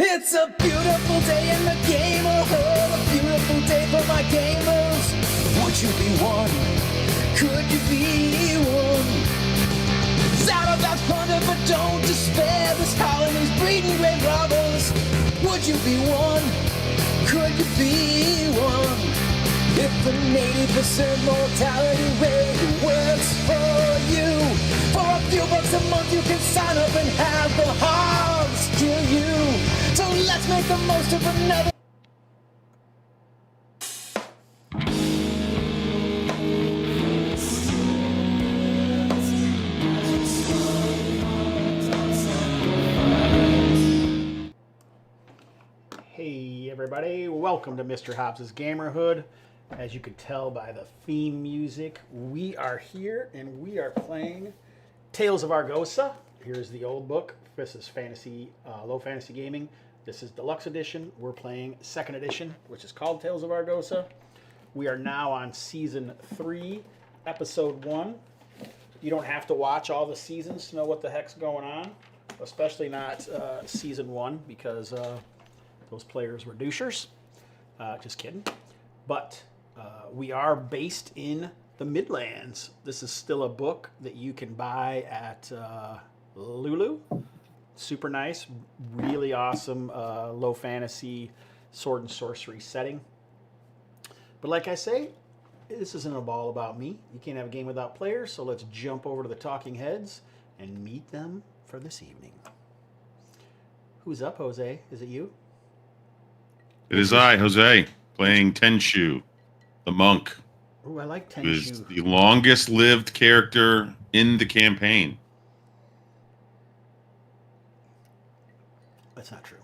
It's a beautiful day in the game, oh, a beautiful day for my gamers. Would you be one? Could you be one? Shout about thunder, but don't despair. This colony's breeding great robbers. Would you be one? Could you be one? If the 80% mortality rate works for you, for a few bucks a month you can sign up and have the hogs kill you. So let's make the most of another. Hey everybody, welcome to Mr. Hobbs' Gamerhood. As you could tell by the theme music, we are here and we are playing Tales of Argosa. Here's the old book. This is fantasy, low fantasy gaming. This is deluxe edition. We're playing second edition, which is called Tales of Argosa. We are now on season 3, episode 1. You don't have to watch all the seasons to know what the heck's going on, especially not season 1 because those players were douchers. Just kidding. But we are based in the Midlands. This is still a book that you can buy at Lulu. Super nice, really awesome low fantasy sword and sorcery setting. But like I say, this isn't all about me. You can't have a game without players, so let's jump over to the talking heads and meet them for this evening. Who's up, Jose? Is it you? It is I, Jose, playing Tenshu, the monk. Oh, I like Tenshu. Who is the longest-lived character in the campaign. That's not true.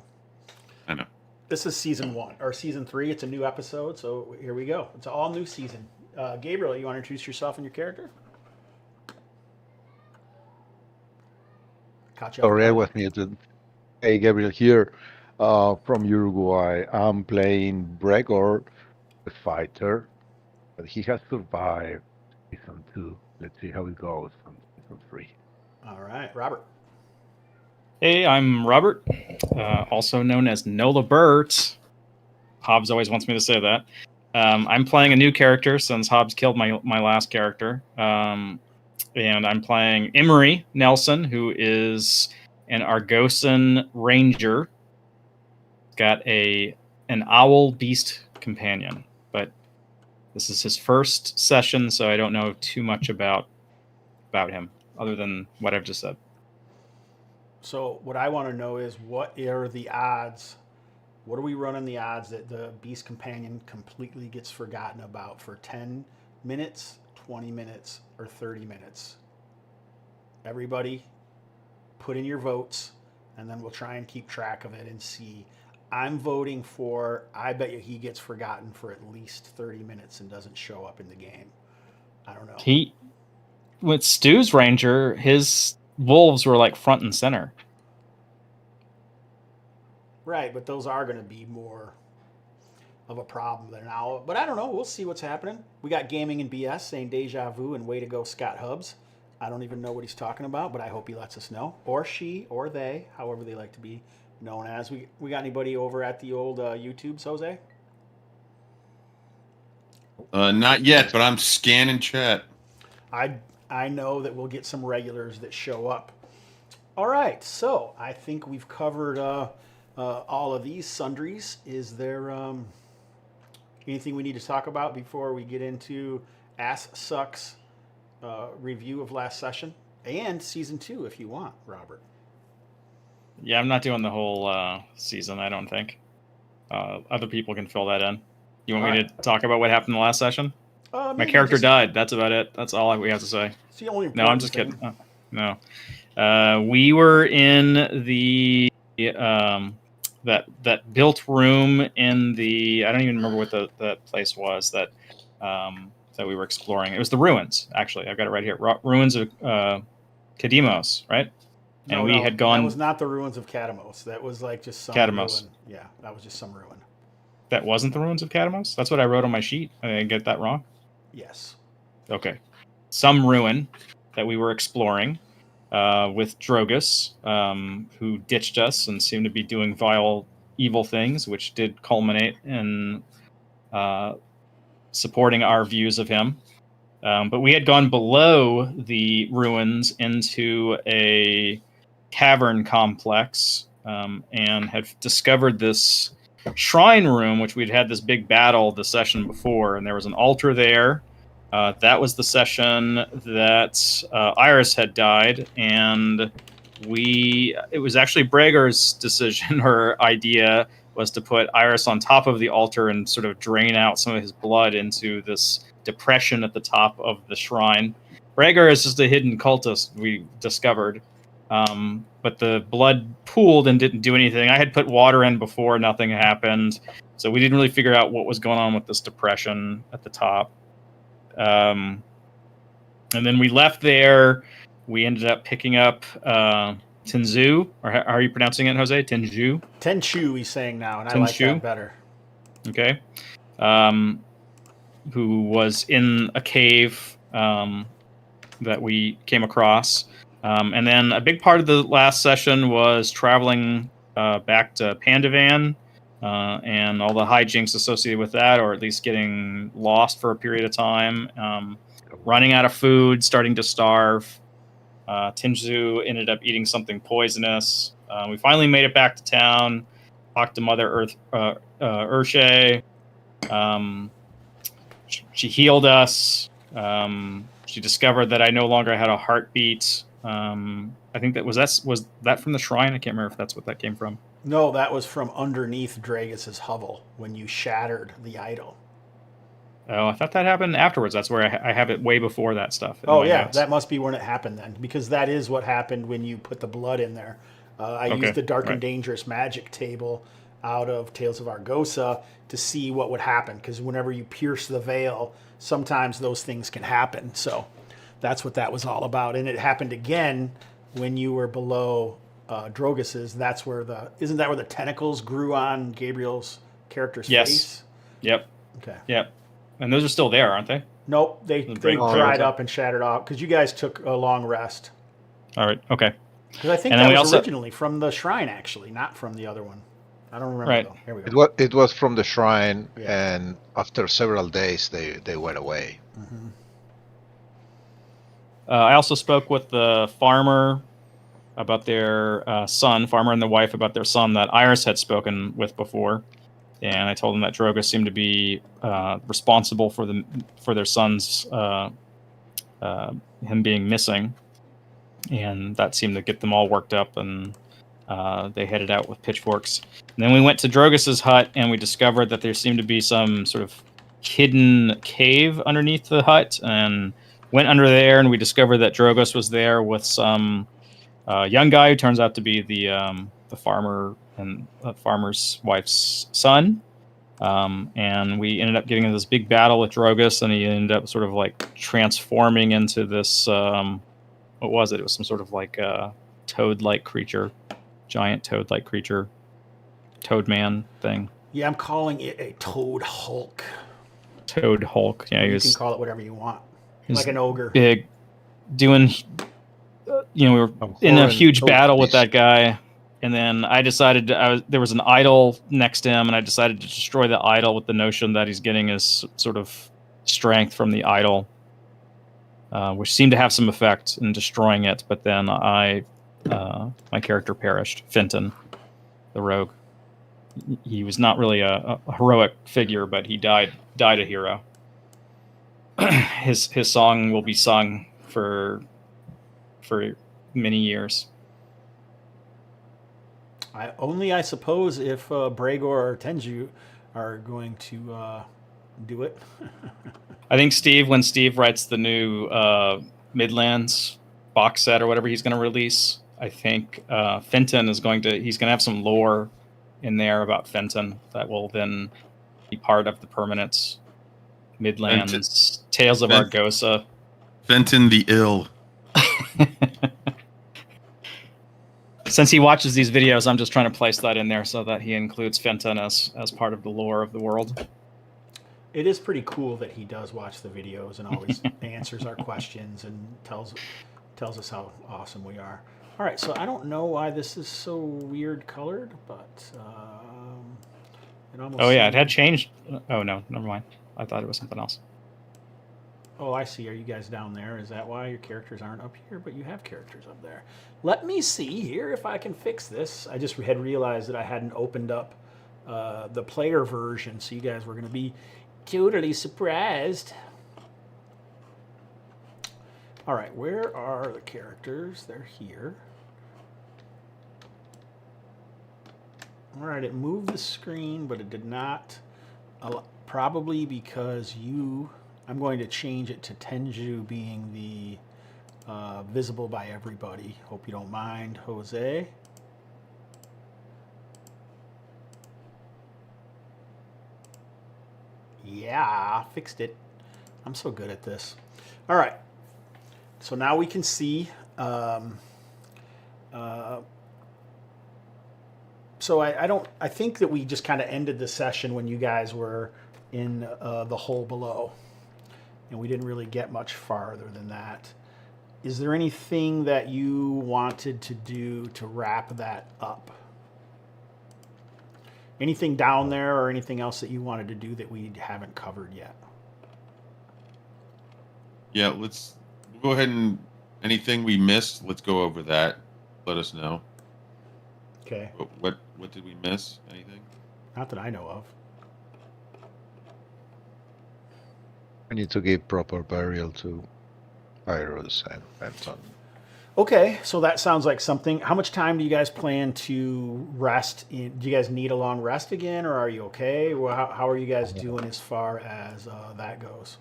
I know. This is season 1 or season 3. It's a new episode, so here we go. It's an all new season. Gabriel, you want to introduce yourself and your character? Caught you off Sorry, I guard. was muted. Hey, Gabriel here from Uruguay. I'm playing Bregor, the fighter, but he has survived season 2. Let's see how it goes on season 3. All right, Robert. Hey, I'm Robert, also known as Nola Burt. Hobbs always wants me to say that. I'm playing a new character since Hobbs killed my last character. And I'm playing Emery Nelson, who is an Argosan ranger. Got an owl beast companion, but this is his first session, so I don't know too much about him, other than what I've just said. So what I want to know is what are the odds? What are we running the odds that the Beast Companion completely gets forgotten about for 10 minutes, 20 minutes, or 30 minutes? Everybody put in your votes, and then we'll try and keep track of it and see. I'm voting for, I bet you he gets forgotten for at least 30 minutes and doesn't show up in the game. I don't know. With Stu's ranger, his wolves were like front and center. Right, but those are going to be more of a problem than an owl. But I don't know. We'll see what's happening. We got Gaming and BS saying deja vu and way to go Scott Hubbs. I don't even know what he's talking about, but I hope he lets us know. Or she, or they, however they like to be known as. We got anybody over at the old YouTubes, Jose? Not yet, but I'm scanning chat. I know that we'll get some regulars that show up. All right, so I think we've covered all of these sundries. Is there anything we need to talk about before we get into Ass Sucks review of last session? And season 2 if you want, Robert. Yeah, I'm not doing the whole season, I don't think. Other people can fill that in. You want me to talk about what happened in the last session? My character died. That's about it. That's all we have to say. It's the only No, I'm just kidding. No. We were in the that built room in the, I don't even remember what that place was that we were exploring. It was the ruins, actually. I've got it right here. Ruins of Kadimos, right? And we had gone. That was not the ruins of Kadimos. That was like just some Kadimos. ruin. Yeah, that was just some ruin. That wasn't the ruins of Kadimos? That's what I wrote on my sheet. I didn't get that wrong? Yes. Okay. Some ruin that we were exploring. with Drogus, who ditched us and seemed to be doing vile, evil things, which did culminate in supporting our views of him. But we had gone below the ruins into a cavern complex and had discovered this shrine room, which we'd had this big battle the session before, and there was an altar there. That was the session that Irus had died, and it was actually Brager's decision or idea was to put Irus on top of the altar and sort of drain out some of his blood into this depression at the top of the shrine. Brager is just a hidden cultist, we discovered. But the blood pooled and didn't do anything. I had put water in before, nothing happened. So we didn't really figure out what was going on with this depression at the top. And then we left there. We ended up picking up Tenzu, or how are you pronouncing it, Jose? Tenju? Tenchu, he's saying now, and I Tenchu? like that better. Okay. Who was in a cave that we came across. And then a big part of the last session was traveling back to Pandavan and all the hijinks associated with that, or at least getting lost for a period of time, running out of food, starting to starve. Tinju ended up eating something poisonous. We finally made it back to town, talked to Mother Urshay. She healed us. She discovered that I no longer had a heartbeat. I think was that from the shrine? I can't remember if that's what that came from. No, that was from underneath Dragus's hovel when you shattered the idol. Oh, I thought that happened afterwards. That's where I have it way before that stuff. Oh, yeah, notes. That must be when it happened then, because that is what happened when you put the blood in there. I used the Dark and Dangerous Magic table out of Tales of Argosa to see what would happen, because whenever you pierce the veil, sometimes those things can happen. So that's what that was all about. And it happened again when you were below Drogus's. That's where isn't that where the tentacles grew on Gabriel's character's face? Yep. Okay. Yep. And those are still there, aren't they? Nope. They dried up and shattered off because you guys took a long rest. All right. Okay. Because I think that was originally from the shrine, actually, not from the other one. I don't remember. Right. Though. Here we go. It was from the shrine, and after several days, they went away. Mm-hmm. I also spoke with the farmer about their son, farmer and the wife, about their son that Irus had spoken with before. And I told them that Drogus seemed to be responsible for their son's him being missing, and that seemed to get them all worked up, and they headed out with pitchforks. And then we went to Drogus's hut, and we discovered that there seemed to be some sort of hidden cave underneath the hut, and went under there, and we discovered that Drogus was there with some young guy who turns out to be the farmer and the farmer's wife's son. And we ended up getting into this big battle with Drogus, and he ended up sort of like transforming into this, what was it? It was some sort of like toad-like creature, giant toad-like creature, Toadman thing. Yeah, I'm calling it a Toad Hulk. Toad Hulk. Yeah, you can call it whatever you want. Like an ogre. Big, doing, we were in a huge battle with that guy. And then I decided there was an idol next to him, and I decided to destroy the idol with the notion that he's getting his sort of strength from the idol, which seemed to have some effect in destroying it. But then my character perished. Fenton, the rogue. He was not really a heroic figure, but he died a hero. His song will be sung for many years. I suppose if Bragor or Tenju are going to do it. I think when Steve writes the new Midlands box set or whatever he's going to release, I think Fenton he's going to have some lore in there about Fenton that will then be part of the permanent Midlands Tales of Argosa. Fenton the Ill. Since he watches these videos, I'm just trying to place that in there so that he includes Fenton as part of the lore of the world. It is pretty cool that he does watch the videos and always answers our questions and Tells us how awesome we are. All right, so I don't know why this is so weird colored, but it almost. Oh yeah, it seems- had changed. Oh no, never mind. I thought it was something else. Oh, I see. Are you guys down there? Is that why your characters aren't up here? But you have characters up there. Let me see here if I can fix this. I just had realized that I hadn't opened up the player version, so you guys were going to be totally surprised. All right, where are the characters? They're here. All right, it moved the screen, but it did not. Probably because I'm going to change it to Tenju being the visible by everybody. Hope you don't mind, Jose. Yeah, fixed it. I'm so good at this. All right. So now we can see. So I think that we just kind of ended the session when you guys were in the hole below. And we didn't really get much farther than that. Is there anything that you wanted to do to wrap that up? Anything down there or anything else that you wanted to do that we haven't covered yet? Yeah, let's go ahead and anything we missed, let's go over that. Let us know. Okay. What did we miss? Anything? Not that I know of. I need to give proper burial to Irus and Pandavan. Okay, so that sounds like something. How much time do you guys plan to rest? Do you guys need a long rest again, or are you okay? Well, how are you guys doing as far as that goes?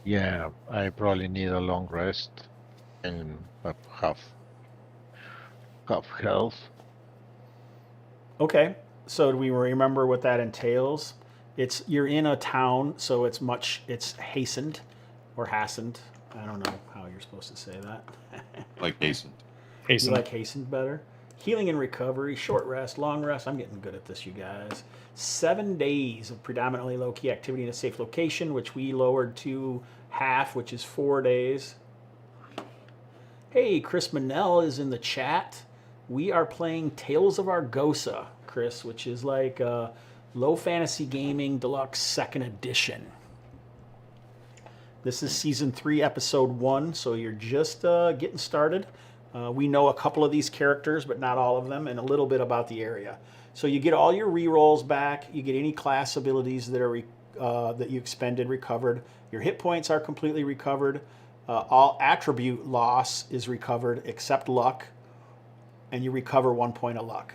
Yeah, I probably need a long rest and half health. Okay, so do we remember what that entails? You're in a town, so it's hastened or hastened. I don't know how you're supposed to say that. Like hastened. You Hasten. like hastened better? Healing and recovery, short rest, long rest. I'm getting good at this, you guys. 7 days of predominantly low-key activity in a safe location, which we lowered to half, which is 4 days. Hey, Chris Manell is in the chat. We are playing Tales of Argosa, Chris, which is like Low Fantasy Gaming Deluxe 2nd Edition. This is Season 3, Episode 1, so you're just getting started. We know a couple of these characters, but not all of them, and a little bit about the area. So you get all your rerolls back. You get any class abilities that are that you expended recovered. Your hit points are completely recovered. All attribute loss is recovered except luck, and you recover 1 point of luck.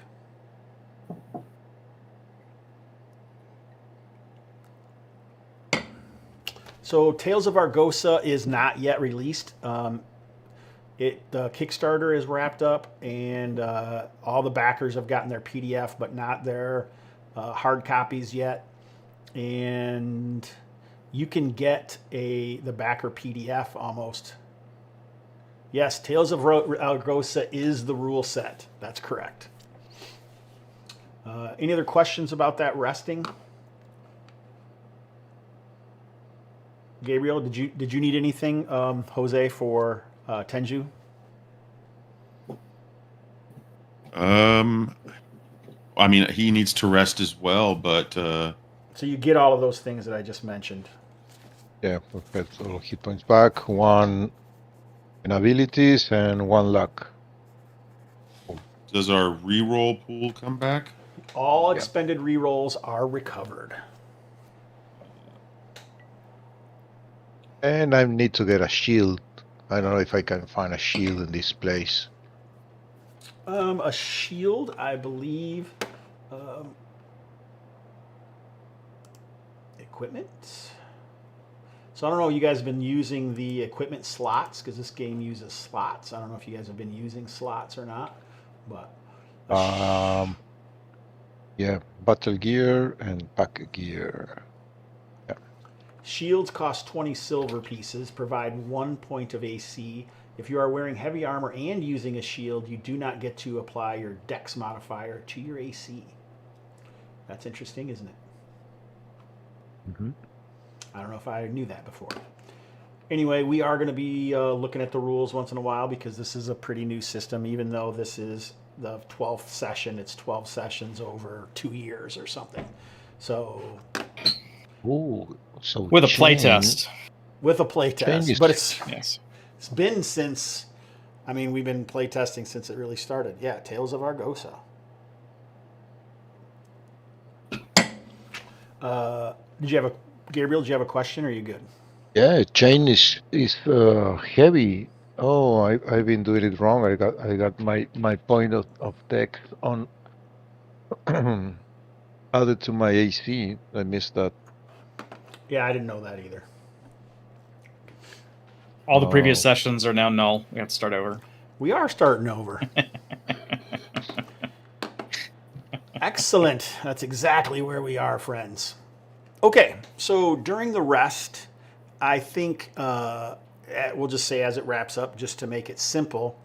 So Tales of Argosa is not yet released. The Kickstarter is wrapped up, and all the backers have gotten their PDF, but not their hard copies yet. And you can get the backer PDF almost. Yes, Tales of Argosa is the rule set. That's correct. Any other questions about that resting? Gabriel, did you need anything, Jose, for Tenju? I mean, he needs to rest as well, but So you get all of those things that I just mentioned. Yeah, we've got all hit points back, 1 in abilities, and 1 luck. does our reroll pool come back? All expended rerolls are recovered. And I need to get a shield. I don't know if I can find a shield in this place. A shield, I believe. Equipment. So I don't know. You guys have been using the equipment slots because this game uses slots. I don't know if you guys have been using slots or not, but Yeah, battle gear and pack gear. shields cost 20 silver pieces, provide 1 point of AC. If you are wearing heavy armor and using a shield, you do not get to apply your dex modifier to your AC. That's interesting, isn't it? Mm-hmm. I don't know if I knew that before. Anyway, we are going to be looking at the rules once in a while because this is a pretty new system. Even though this is the 12th session, it's 12 sessions over 2 years or something. So Ooh, so With a chain- playtest. with a play Chain test, is- but it's Yes. been since. I mean, we've been play testing since it really started. Yeah, Tales of Argosa. Did you have a Gabriel? Did you have a question? Or are you good? Yeah, chain is heavy. Oh, I've been doing it wrong. I got my point of text on added to my AC. I missed that. Yeah, I didn't know that either. All the previous Oh. sessions are now null. We have to start over. We are starting over. Excellent. That's exactly where we are, friends. Okay, so during the rest, I think we'll just say as it wraps up, just to make it simple,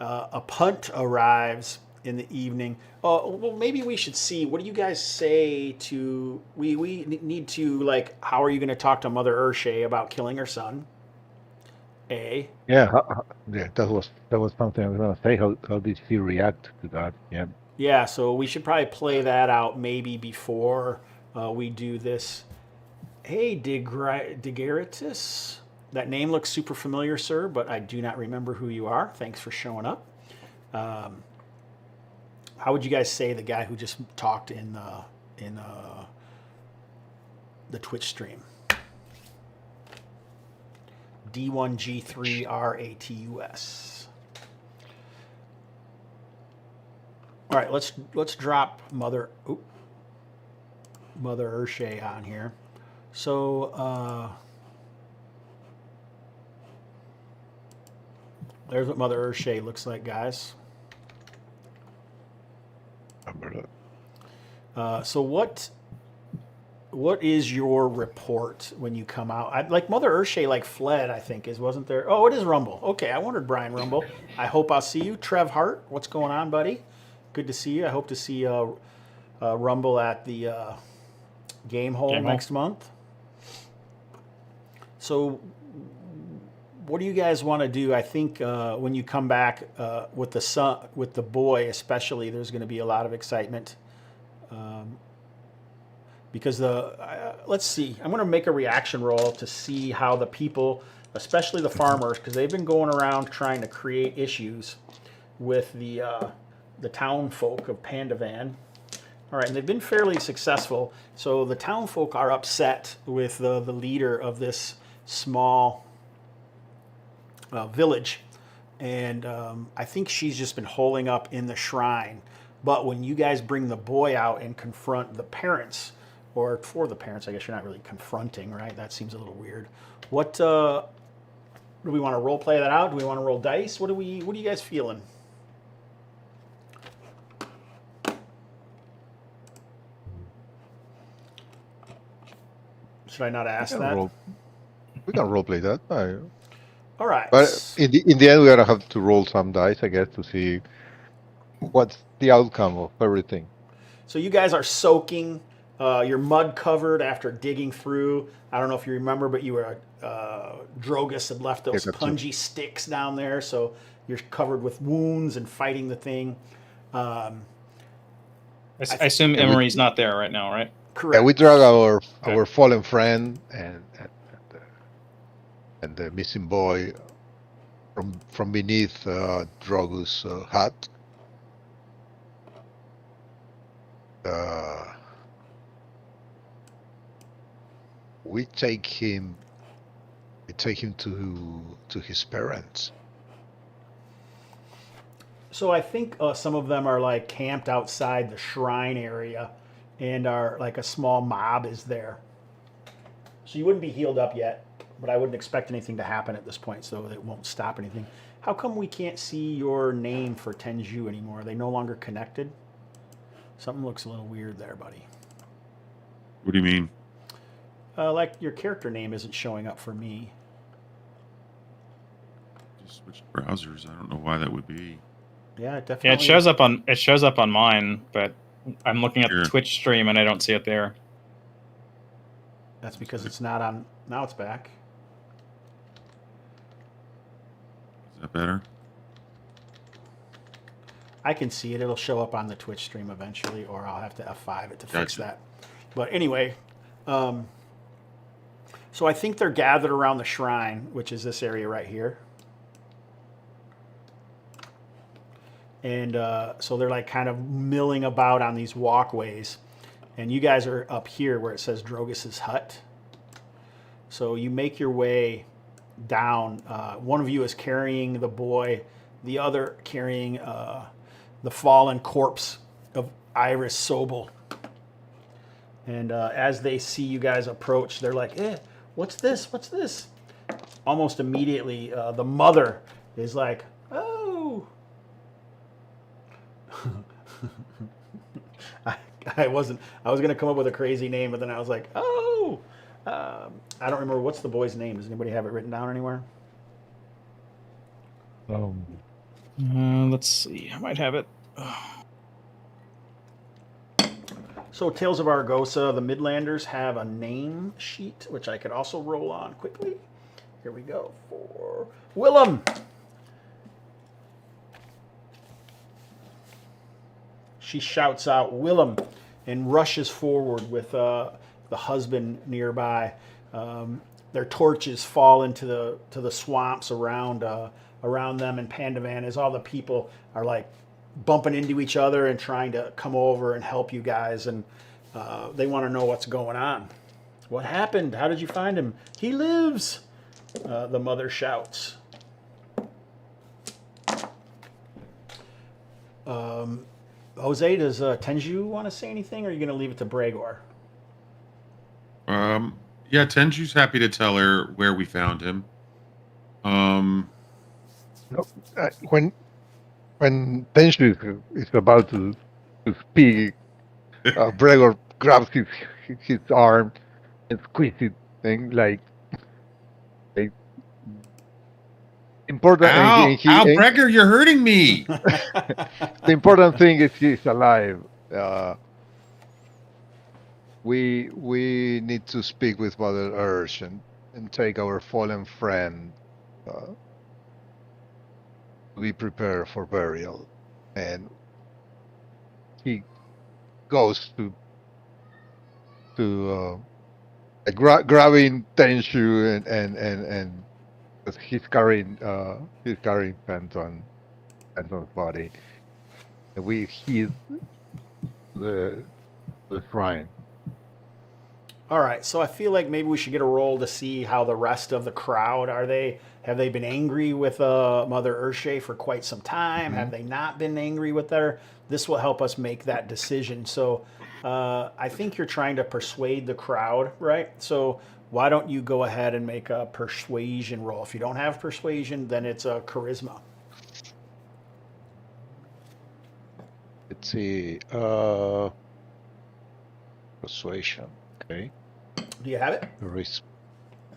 a punt arrives in the evening. Well, maybe we should see. What do you guys say to? We need to like. How are you going to talk to Mother Urshay about killing her son? A. Yeah, yeah, that was something I was gonna say. How did he react to that? Yeah. Yeah, so we should probably play that out maybe before we do this. Hey, Digeritus. That name looks super familiar, sir, but I do not remember who you are. Thanks for showing up. How would you guys say the guy who just talked in the Twitch stream? D1G3RATUS. All right, let's drop Mother Urshay on here. So there's what Mother Urshay looks like, guys. So what is your report when you come out? Like Mother Urshay like fled, I think, wasn't there? Oh, it is Rumble. Okay, I wondered Brian Rumble. I hope I'll see you. Trev Hart, what's going on, buddy? Good to see you. I hope to see Rumble at the Game Hole next month. So what do you guys want to do? I think when you come back with the boy especially, there's going to be a lot of excitement. Because let's see, I'm going to make a reaction roll to see how the people, especially the farmers, because they've been going around trying to create issues with the town folk of Pandavan. All right, and they've been fairly successful. So the town folk are upset with the leader of this small village, and I think she's just been holding up in the shrine. But when you guys bring the boy out and confront the parents, or for the parents, I guess you're not really confronting, right? That seems a little weird. What do we want to role play that out? Do we want to roll dice? What are you guys feeling? Should I not ask that? We can roleplay that. All right. But in the end, we're gonna have to roll some dice, I guess, to see what's the outcome of everything. So you guys are soaking. You're mud covered after digging through. I don't know if you remember, but you were Drogus had left those pungy sticks down there, so you're covered with wounds and fighting the thing. I assume Emery's not there right now, right? Correct. Yeah, we drag our fallen friend and the missing boy from beneath Drogus' hut. We take him to his parents. So I think some of them are like camped outside the shrine area, and are like a small mob is there. So you wouldn't be healed up yet, but I wouldn't expect anything to happen at this point, so it won't stop anything. How come we can't see your name for Tenju anymore? Are they no longer connected? Something looks a little weird there, buddy. What do you mean? Like your character name isn't showing up for me. Just switch browsers. I don't know why that would be. Yeah, it definitely. Yeah, it shows up on mine, but I'm looking at the Twitch stream and I don't see it there. That's because it's not on. Now it's back. Is that better? I can see it. It'll show up on the Twitch stream eventually, or I'll have to F5 it to fix Gotcha. that. But anyway, so I think they're gathered around the shrine, which is this area right here. And so they're like kind of milling about on these walkways. And you guys are up here where it says Drogus's hut. So you make your way down. One of you is carrying the boy, the other carrying the fallen corpse of Irus Sobel. And as they see you guys approach, they're like, what's this? What's this? Almost immediately, the mother is like, oh. I was going to come up with a crazy name, but then I was like, oh. I don't remember. What's the boy's name? Does anybody have it written down anywhere? Let's see. I might have it. So Tales of Argosa, the Midlanders have a name sheet, which I could also roll on quickly. Here we go for Willem. She shouts out Willem and rushes forward with the husband nearby. Their torches fall into the swamps around them, and Pandavan, as all the people are like bumping into each other and trying to come over and help you guys, and they want to know what's going on. What happened? How did you find him? He lives, the mother shouts. Jose, does Tenju want to say anything, or are you going to leave it to Bregor? Yeah, Tenju's happy to tell her where we found him. When Tenchu is about to speak, Bregor grabs his arm and squeezes it, thing like important. Ow, Bregor, you're hurting me. The important thing is he's alive. We need to speak with Mother Earth and take our fallen friend to be prepared for burial. And he goes to grabbing Tenshu and he's carrying Panton's body. And we hit the shrine. All right, so I feel like maybe we should get a roll to see how the rest of the crowd have they been angry with Mother Urshe for quite some time? Mm-hmm. Have they not been angry with her? This will help us make that decision. So I think you're trying to persuade the crowd, right? So why don't you go ahead and make a persuasion roll? If you don't have persuasion, then it's a charisma. Let's see. Persuasion. Okay. Do you have it? Charisma.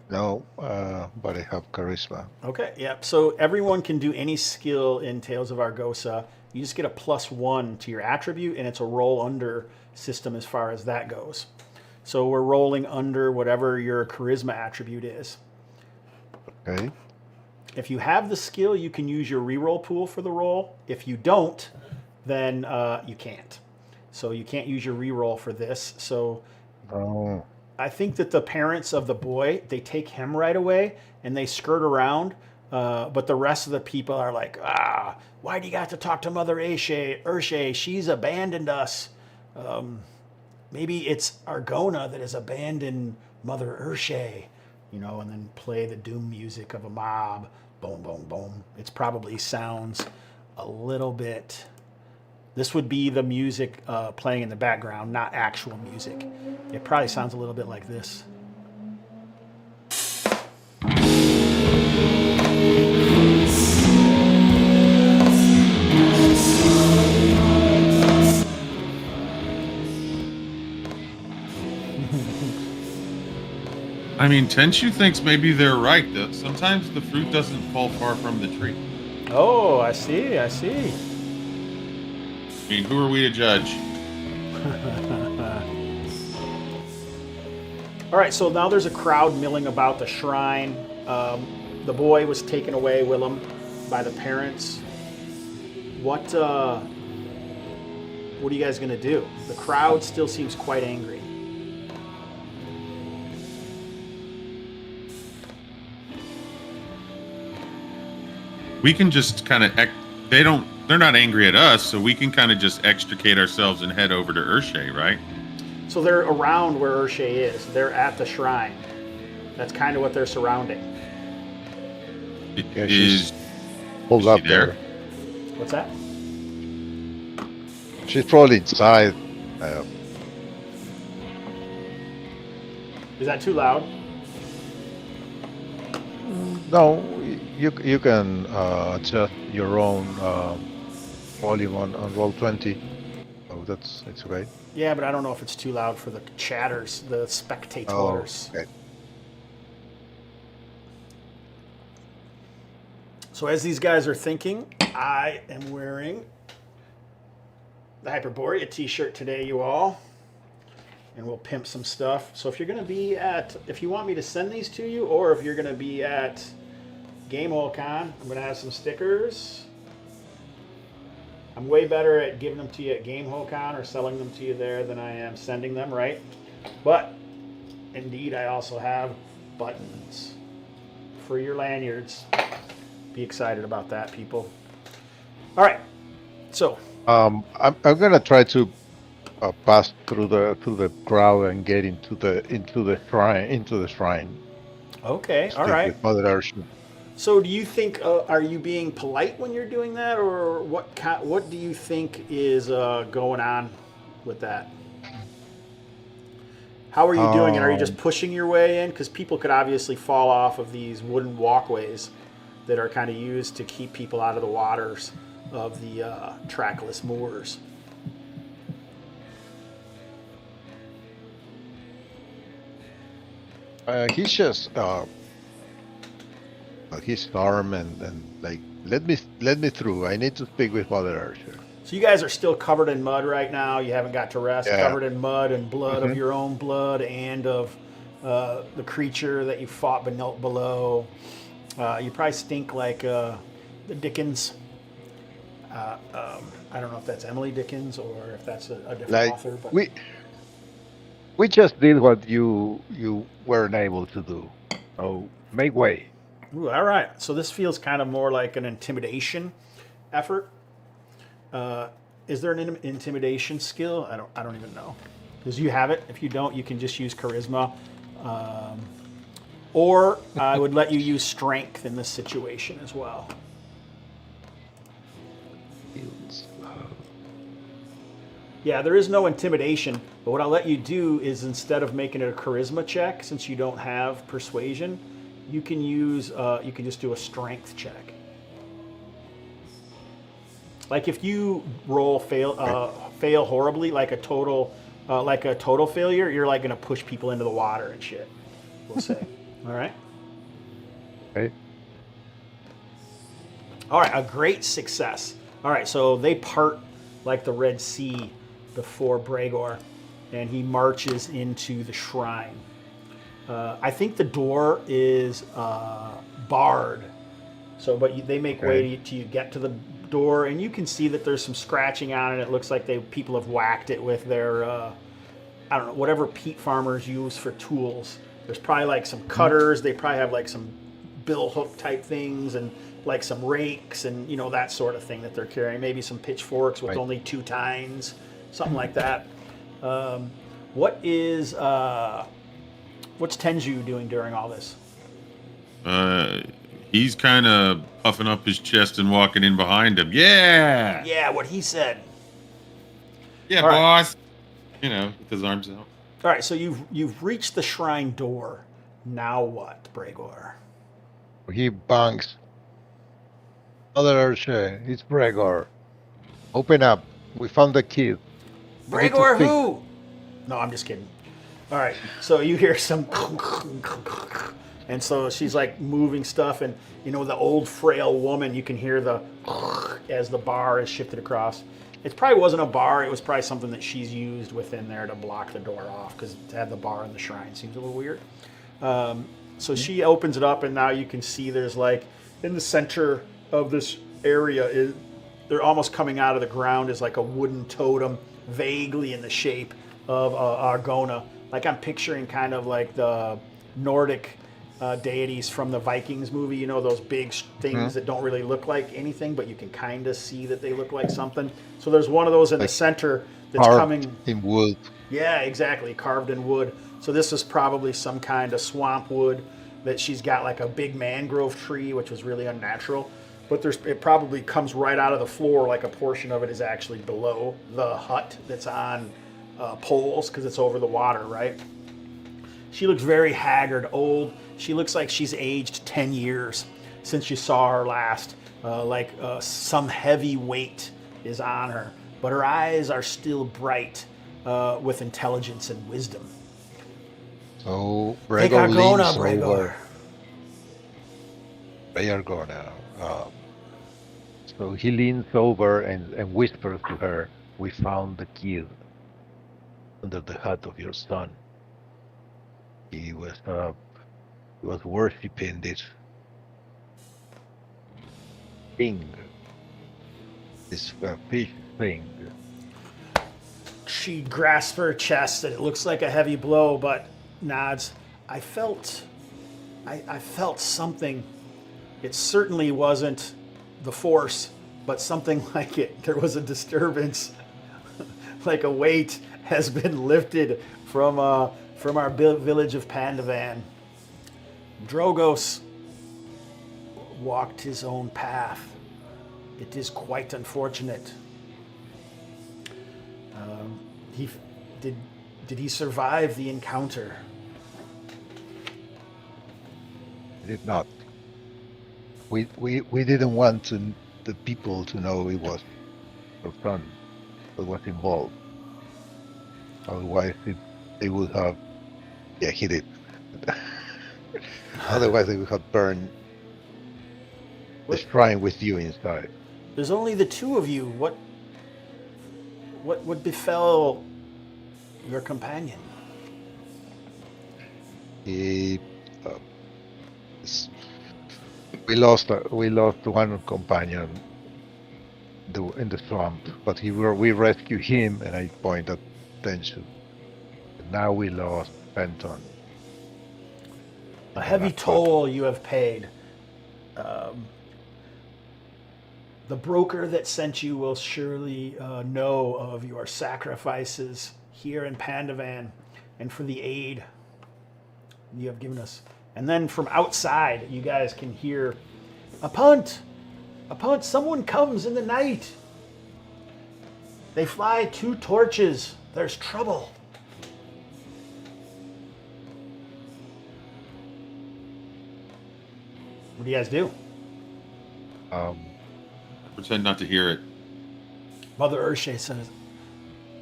No, but I have charisma. Okay, yeah. So everyone can do any skill in Tales of Argosa. You just get a +1 to your attribute, and it's a roll under system as far as that goes. So we're rolling under whatever your charisma attribute is. Okay. If you have the skill, you can use your reroll pool for the roll. If you don't, then you can't. So you can't use your reroll for this. So I think that the parents of the boy, they take him right away and they skirt around. But the rest of the people are like, why do you got to talk to Mother Urshe? She's abandoned us. Maybe it's Argona that has abandoned Mother Urshe, and then play the doom music of a mob. Boom, boom, boom. It probably sounds a little bit... This would be the music playing in the background, not actual music. It probably sounds a little bit like this. I mean, Tenshu thinks maybe they're right, though. Sometimes the fruit doesn't fall far from the tree. Oh, I see. I mean, who are we to judge? All right, so now there's a crowd milling about the shrine. The boy was taken away, Willem, by the parents. What are you guys gonna do? The crowd still seems quite angry. We can just kind of they're not angry at us, so we can kind of just extricate ourselves and head over to Urshay, right? So they're around where Urshay is. They're at the shrine. That's kind of what they're surrounding. Yeah, Is Hold she up there? there. What's that? She's probably inside. Is that too loud? No, you can adjust your own volume on Roll20. Oh, it's okay. Yeah, but I don't know if it's too loud for the chatters, the spectators. Oh, okay. So as these guys are thinking, I am wearing the Hyperborea t-shirt today, you all. And we'll pimp some stuff. So if you're going to be if you want me to send these to you, or if you're going to be at GameWorld, I'm going to have some stickers. I'm way better at giving them to you at GameWorld or selling them to you there than I am sending them, right? But indeed, I also have buttons for your lanyards. Be excited about that, people. All right, so I'm gonna try to pass through the crowd and get into the shrine. okay, all Speak right. with Mother Ursula. So do you think, are you being polite when you're doing that, or what do you think is going on with that? How are you doing it? Are you just pushing your way in? Because people could obviously fall off of these wooden walkways that are kind of used to keep people out of the waters of the trackless moors. He's just his arm and like let me through. I need to speak with Mother Ursula. So you guys are still covered in mud right now. You haven't got to rest. Yeah. Covered in mud and blood of your own blood and of the creature that you fought below. You probably stink like the Dickens. I don't know if that's Emily Dickens or if that's a different Like author. But we just did what you weren't able to do. Oh, make way. Ooh, all right. So this feels kind of more like an intimidation effort. Is there an intimidation skill? I don't even know. Because you have it. If you don't, you can just use charisma. Or I would let you use strength in this situation as well. Yeah, there is no intimidation, but what I'll let you do is instead of making it a charisma check, since you don't have persuasion, you can use you can just do a strength check. Like if you roll fail horribly, like a total failure, you're like gonna push people into the water and shit. We'll say. All right. Okay. All right, a great success. All right, so they part like the Red Sea before Bregor, and he marches into the shrine. I think the door is barred, so they make way to you get to the door, and you can see that there's some scratching on it. It looks like people have whacked it with their I don't know, whatever peat farmers use for tools. There's probably like some cutters. They probably have like some bill hook type things and like some rakes and that sort of thing that they're carrying. Maybe some pitchforks with only 2 tines, something like that. What's Tenju doing during all this? He's kind of puffing up his chest and walking in behind him. Yeah. Yeah, what he said. Yeah, All right. boss. With his arms out. All right, so you've reached the shrine door. Now what, Bregor? He bangs. Mother Ursula, it's Bregor. Open up. We found the kid. Bregor who? No, I'm just kidding. All right, so you hear some, and so she's like moving stuff, and the old frail woman. You can hear the as the bar is shifted across, It probably wasn't a bar. It was probably something that she's used within there to block the door off, because to have the bar in the shrine seems a little weird. So she opens it up, and now you can see there's like in the center of this area, they're almost coming out of the ground is like a wooden totem, vaguely in the shape of Argona. Like I'm picturing kind of like the Nordic deities from the Vikings movie, you know, those big things that don't really look like anything, but you can kind of see that they look like something. So there's one of those in the center that's coming in wood. Yeah, exactly, carved in wood. So this is probably some kind of swamp wood that she's got, like a big mangrove tree, which was really unnatural. But it probably comes right out of the floor, like a portion of it is actually below the hut that's on poles because it's over the water, right? She looks very haggard, old. She looks like she's aged 10 years since you saw her last. Some heavy weight is on her, but her eyes are still bright with intelligence and wisdom. So Take Bregor Argona, leans Bregor. over. Argona. So he leans over and whispers to her, "We found the kid under the hut of your son. He was worshipping this thing, this fish thing." She grasps her chest, and it looks like a heavy blow, but nods. I felt something. It certainly wasn't the force, but something like it. There was a disturbance, like a weight has been lifted from our village of Pandavan. Drogus walked his own path. It is quite unfortunate. Did he survive the encounter? He did not. We didn't want the people to know it was her son that was involved. Otherwise, they would have. Yeah, he did. Otherwise, they would have burned the shrine with you inside. There's only the two of you. What befell your companion? We lost one companion in the swamp, but we rescued him, and I pointed attention. Now we lost Fenton. A heavy toll you have paid. The broker that sent you will surely know of your sacrifices here in Pandavan and for the aid you have given us. And then from outside, you guys can hear a punt, someone comes in the night. They fly 2 torches. There's trouble. What do you guys do? Pretend not to hear it. Mother Urshe says,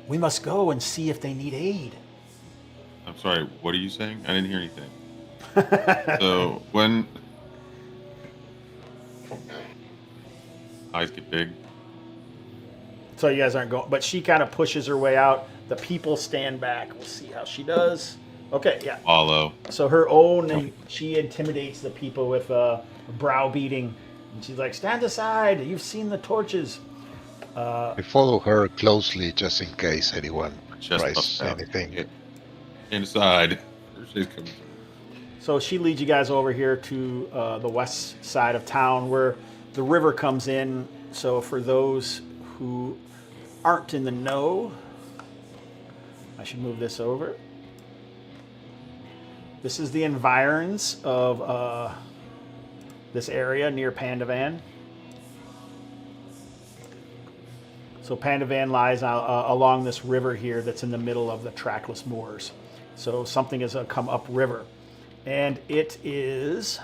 we must go and see if they need aid. I'm sorry, what are you saying? I didn't hear anything. So when eyes get big. So you guys aren't going, but she kind of pushes her way out. The people stand back. We'll see how she does. Okay, yeah. Follow. So her own, she intimidates the people with browbeating. And she's like, stand aside. You've seen the torches. I follow her closely just in case anyone Chest tries puffed out. anything. Get inside. She's coming. So she leads you guys over here to the west side of town where the river comes in. So for those who aren't in the know, I should move this over. This is the environs of this area near Pandavan. So Pandavan lies along this river here that's in the middle of the trackless moors. So something has come upriver. And it is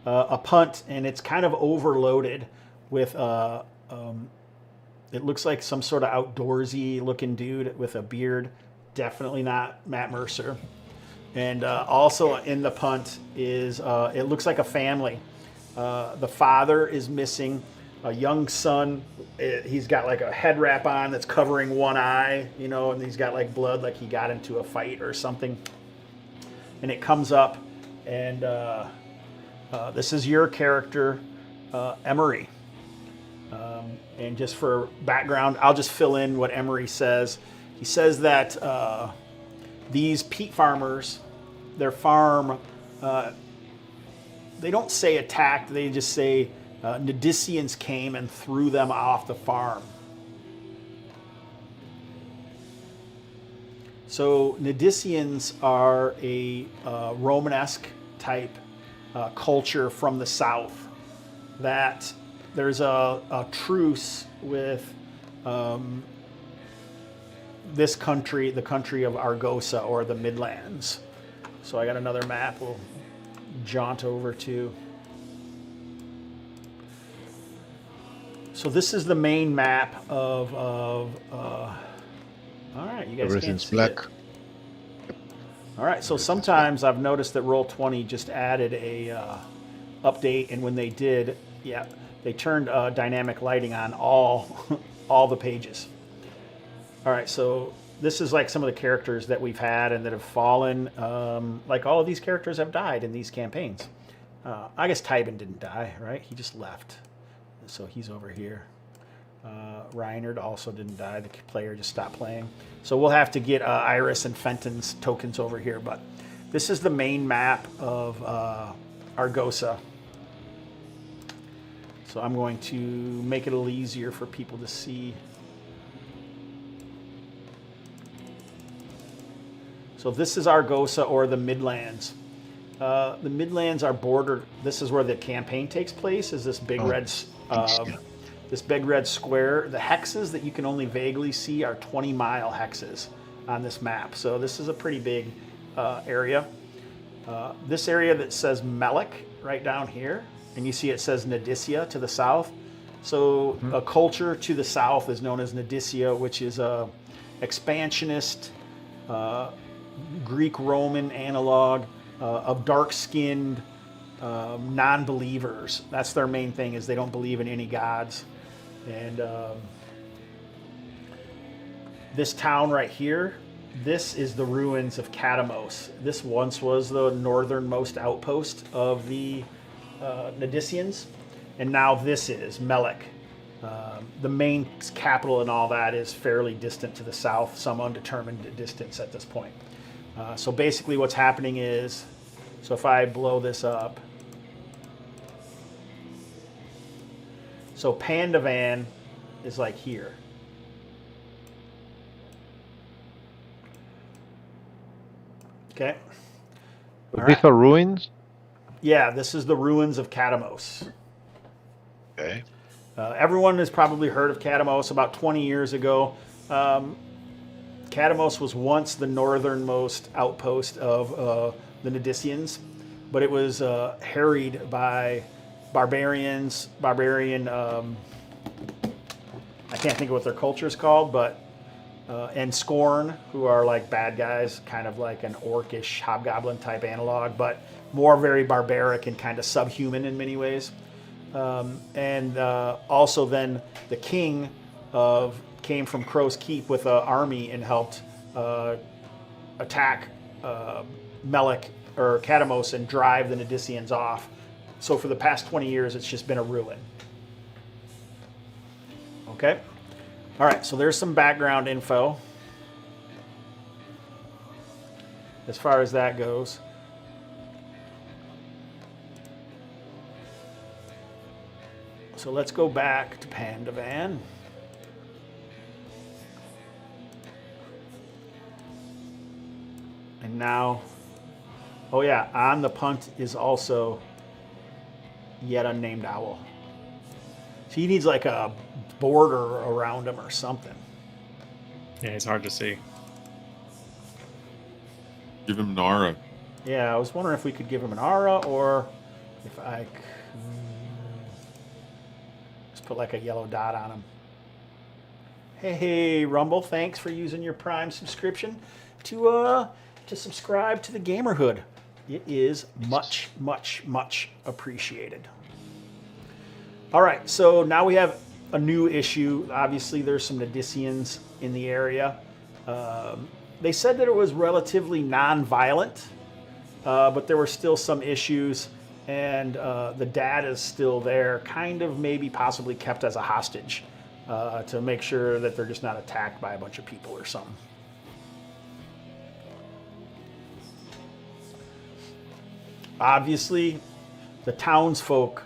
a punt, and it's kind of overloaded with, it looks like some sort of outdoorsy looking dude with a beard. Definitely not Matt Mercer. And also in the punt is, it looks like a family. The father is missing. a young son. He's got like a head wrap on that's covering one eye, you know, and he's got like blood, like he got into a fight or something. And it comes up, and this is your character, Emery. And just for background, I'll just fill in what Emery says. He says that these peat farmers, their farm, they don't say attacked, they just say Nadicians came and threw them off the farm. So Nadicians are a Romanesque type culture from the south that there's a truce with this country, the country of Argosa, or the Midlands. So I got another map we'll jaunt over to. So this is the main map of all right, you guys Everything's can't see black. it. All right, so sometimes I've noticed that Roll20 just added a update, and when they did, yeah, they turned dynamic lighting on all the pages. All right, so this is like some of the characters that we've had and that have fallen. Like all of these characters have died in these campaigns. I guess Tybin didn't die, right? He just left. So he's over here. Reinhard also didn't die. The player just stopped playing. So we'll have to get Irus and Fenton's tokens over here. But this is the main map of Argosa. So I'm going to make it a little easier for people to see. So this is Argosa, or the Midlands. The Midlands are bordered. This is where the campaign takes place. Is this big red, this big red square? The hexes that you can only vaguely see are 20-mile hexes on this map. So this is a pretty big area. This area that says Melek right down here, and you see it says Nadicia to the south. So a culture to the south is known as Nadicia, which is a expansionist Greek-Roman analog of dark-skinned non-believers. That's their main thing, is they don't believe in any gods. And this town right here, this is the ruins of Catamos. This once was the northernmost outpost of the Nadicians, and now this is Melek. The main capital and all that is fairly distant to the south, some undetermined distance at this point. So basically what's happening is, so if I blow this up, so Pandavan is like here. Okay. These are ruins? Yeah, this is the ruins of Catamos. Okay. Everyone has probably heard of Catamos. About 20 years ago, Catamos was once the northernmost outpost of the Nadicians, but it was harried by barbarian, I can't think of what their culture is called, but, and Scorn, who are like bad guys, kind of like an orcish hobgoblin type analog, but more very barbaric and kind of subhuman in many ways. And also then the king came from Crow's Keep with an army and helped attack Melek or Catamos and drive the Nadicians off. So for the past 20 years, it's just been a ruin. Okay. All right. So there's some background info as far as that goes. So let's go back to Pandavan. And now, oh yeah, on the punt is also yet unnamed owl. So he needs like a border around him or something. Yeah, it's hard to see. Give him Nara. Yeah, I was wondering if we could give him an aura, or if I just put like a yellow dot on him. Hey, Rumble, thanks for using your Prime subscription to subscribe to the Gamerhood. It is much, much, much appreciated. All right, so now we have a new issue. Obviously, there's some Nadicians in the area. They said that it was relatively non-violent, but there were still some issues, and the dad is still there, kind of maybe possibly kept as a hostage to make sure that they're just not attacked by a bunch of people or something. Obviously, the townsfolk,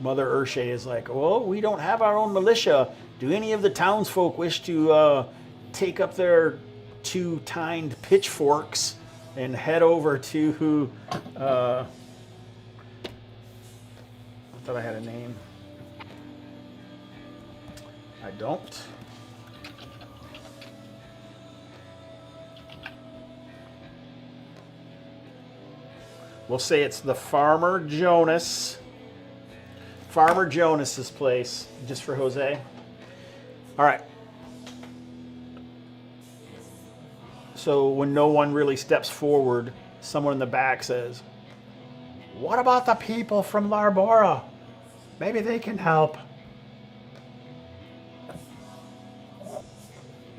Mother Urshe is like, well, we don't have our own militia. Do any of the townsfolk wish to take up their two-tined pitchforks and head over to, I thought I had a name. I don't. We'll say it's the Farmer Jonas. Farmer Jonas's place, just for Jose. All right. So when no one really steps forward, someone in the back says, "What about the people from Larbora? Maybe they can help."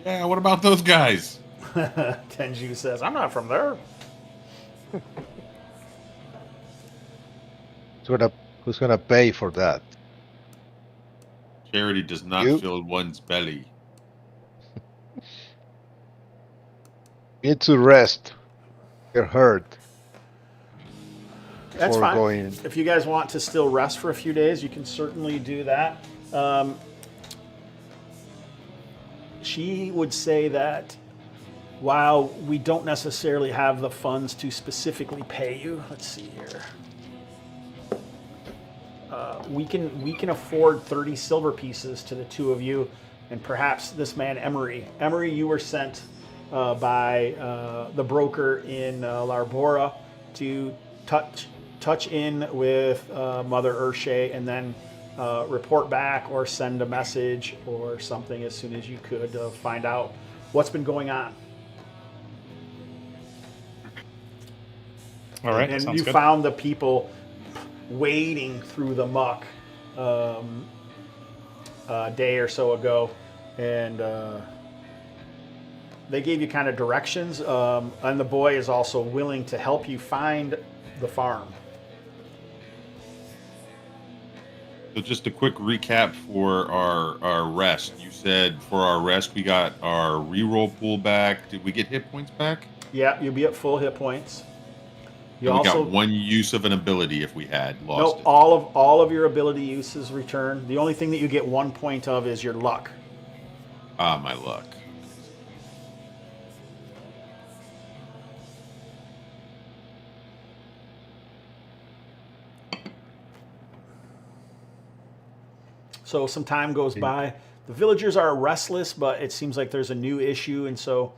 Yeah, what about those guys? Tenju says, "I'm not from there." Who's gonna pay for that? Charity does not You? fill one's belly. You need to rest. You're hurt. That's before fine. going. If you guys want to still rest for a few days, you can certainly do that. She would say that while we don't necessarily have the funds to specifically pay you, let's see here. We can afford 30 silver pieces to the two of you, and perhaps this man Emery. Emery, you were sent by the broker in Larbora to touch in with Mother Urshe, and then report back or send a message or something as soon as you could to find out what's been going on. All right, And sounds you good. found the people wading through the muck a day or so ago, and they gave you kind of directions, and the boy is also willing to help you find the farm. So just a quick recap for our rest. You said for our rest we got our reroll pool back. Did we get hit points back? Yeah, you'll be at full hit points. You And we also got one use of an ability if we had lost no, it. all of your ability uses return. The only thing that you get 1 point of is your luck. Ah, my luck. So some time goes by. The villagers are restless, but it seems like there's a new issue, and so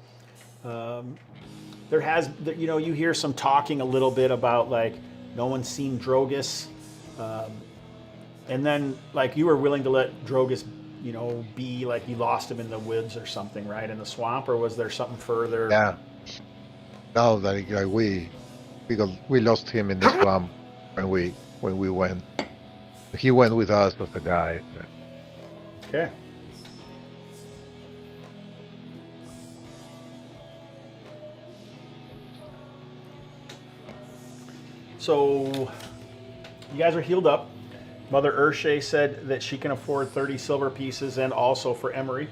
you hear some talking a little bit about like no one's seen Drogus, and then like you were willing to let Drogus, be like you lost him in the woods or something, right, in the swamp, or was there something further? Yeah. No, that we lost him in the swamp when we went. He went with us as a guide. Okay. So you guys are healed up. Mother Urshe said that she can afford 30 silver pieces, and also for Emery.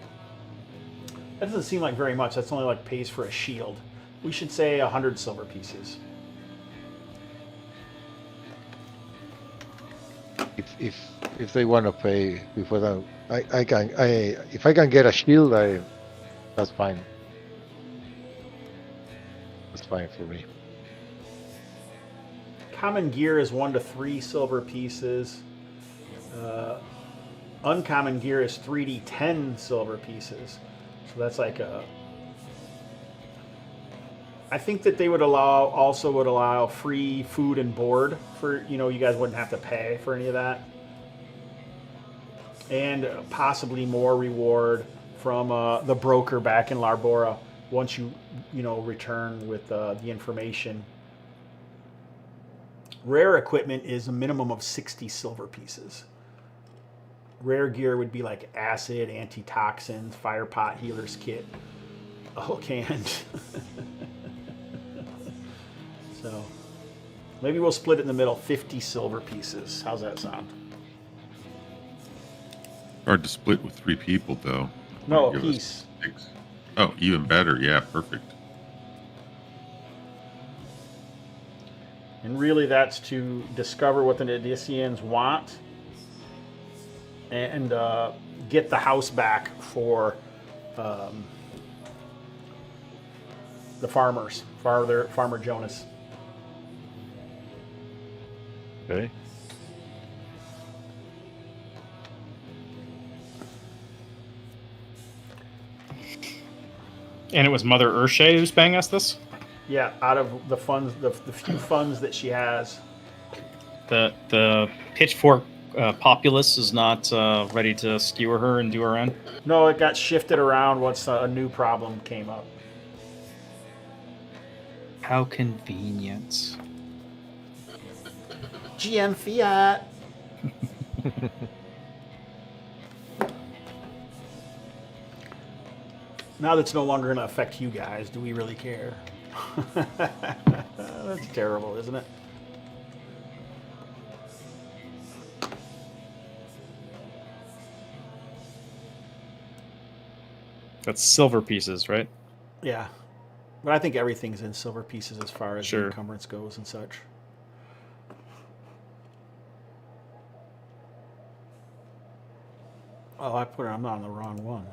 That doesn't seem like very much. That's only like pays for a shield. We should say 100 silver pieces. If they want to pay, if I can get a shield, that's fine. That's fine for me. Common gear is 1 to 3 silver pieces. Uncommon gear is 3d10 silver pieces. So that's like I think that they would allow free food and board for, you guys wouldn't have to pay for any of that. And possibly more reward from the broker back in Larbora once you return with the information. Rare equipment is a minimum of 60 silver pieces. Rare gear would be like acid, antitoxins, fire pot healer's kit, a hook hand. So maybe we'll split it in the middle, 50 silver pieces. How's that sound? Hard to split with 3 people, though. No, a Give us piece. 6. Oh, even better. Yeah, perfect. And really that's to discover what the Nadicians want and get the house back for the farmers, Farmer Jonas. Okay. And it was Mother Urshay who's paying us this? Yeah, out of the funds, the few funds that she has. The pitchfork populace is not ready to skewer her and do her in? No, it got shifted around once a new problem came up. How convenient. GM Fiat. Now that's no longer going to affect you guys, do we really care? That's terrible, isn't it? That's silver pieces, right? Yeah. But I think everything's in silver pieces as far as Sure. the encumbrance goes and such. Oh, I'm on the wrong one.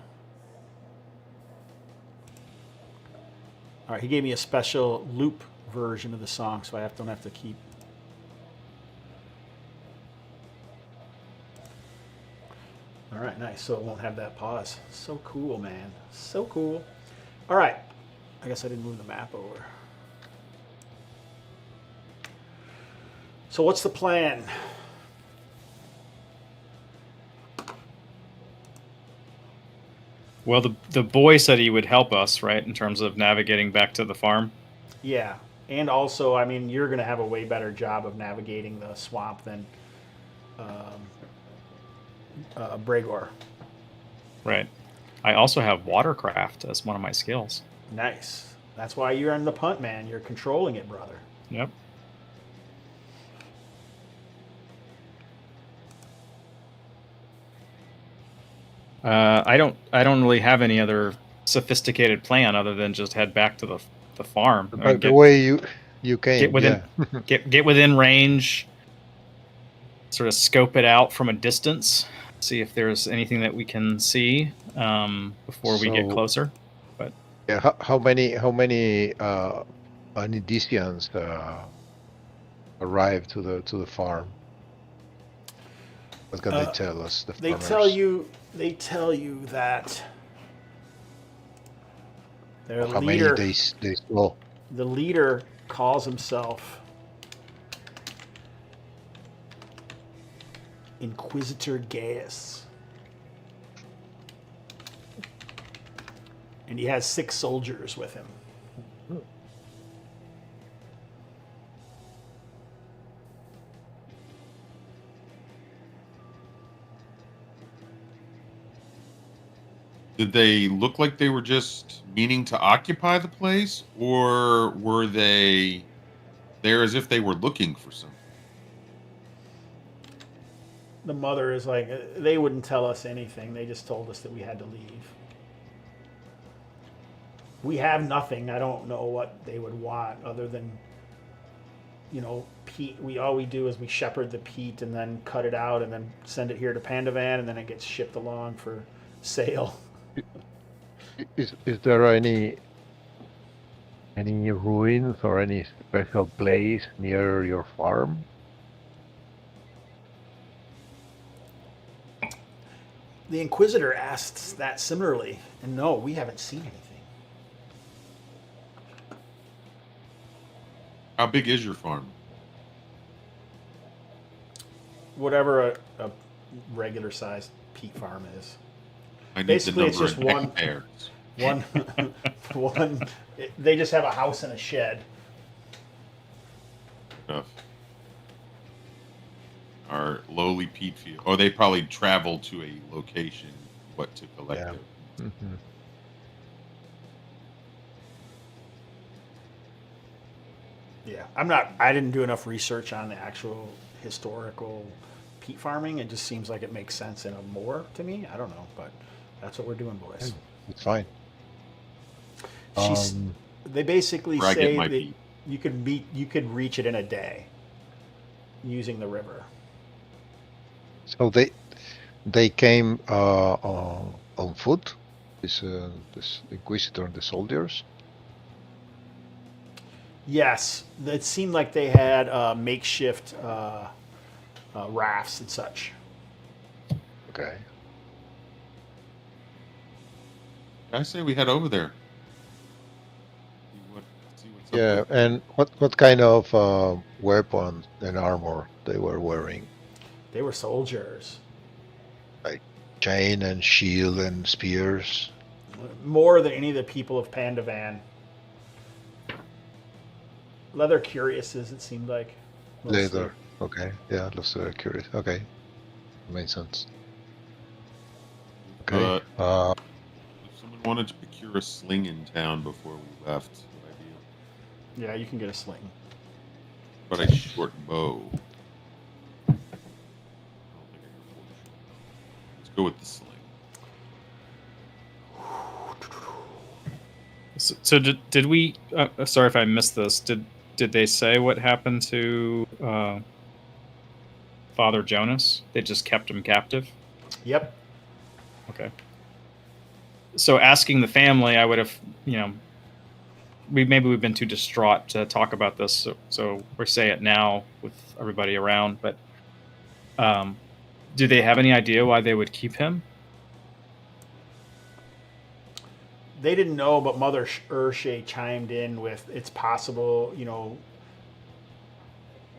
All right, he gave me a special loop version of the song, so I don't have to keep. All right, nice. So it won't have that pause. So cool, man. So cool. All right. I guess I didn't move the map over. So what's the plan? Well, the boy said he would help us, right, in terms of navigating back to the farm. Yeah. And also, I mean, you're going to have a way better job of navigating the swamp than Bregor. Right. I also have watercraft as one of my skills. Nice. That's why you're in the punt, man. You're controlling it, brother. Yep. I don't really have any other sophisticated plan other than just head back to the farm. I mean, The way you came, get within yeah. get within range, sort of scope it out from a distance, see if there's anything that we can see before we get So- closer. But Yeah, how many Anidicians arrive to the farm? What can they tell us? The They farmers? tell you that their how leader, many they saw. the leader calls himself Inquisitor Gaius. And he has 6 soldiers with him. Did they look like they were just meaning to occupy the place, or were they there as if they were looking for something? The mother is like, they wouldn't tell us anything. They just told us that we had to leave. We have nothing. I don't know what they would want other than, peat. All we do is we shepherd the peat and then cut it out and then send it here to Pandavan, and then it gets shipped along for sale. Is there any ruins or any special place near your farm? The Inquisitor asks that similarly, and no, we haven't seen anything. How big is your farm? Whatever a regular sized peat farm is. I need Basically, the it's number just in one- hectares. One, they just have a house and a shed. Enough. our lowly peat field. Or they probably travel to a location, to collect Yeah. it. Hmm. Yeah, I didn't do enough research on the actual historical peat farming. It just seems like it makes sense in a more to me. I don't know, but that's what we're doing, boys. It's fine. She's. They basically Where I get say my that peat. you could reach it in a day using the river. So they came on foot. This Inquisitor and the soldiers. Yes, it seemed like they had makeshift rafts and such. Okay. I say we head over there. See what's up Yeah, there. and what kind of weapons and armor they were wearing? They were soldiers. Like chain and shield and spears. More than any of the people of Pandavan. Leather cuirasses, it seemed like. Mostly. Leather. Okay. Yeah, looks very curious. Okay. Makes sense. Okay. But if someone wanted to procure a sling in town before we left, what idea? Yeah, you can get a sling. But a short bow. I don't think I can afford a short bow. Let's go with the sling. So did we? Sorry if I missed this. Did they say what happened to Father Jonas? They just kept him captive. Yep. Okay. So asking the family, I would have, we've been too distraught to talk about this, so we say it now with everybody around. But do they have any idea why they would keep him? They didn't know, but Mother Urshay chimed in with, it's possible,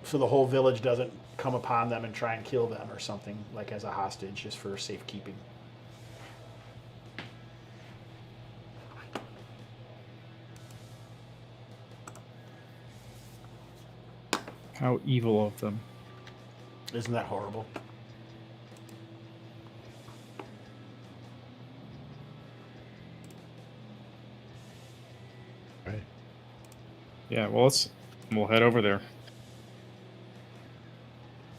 so the whole village doesn't come upon them and try and kill them or something, like as a hostage, just for safekeeping. How evil of them. Isn't that horrible? Right. Yeah, well, we'll head over there.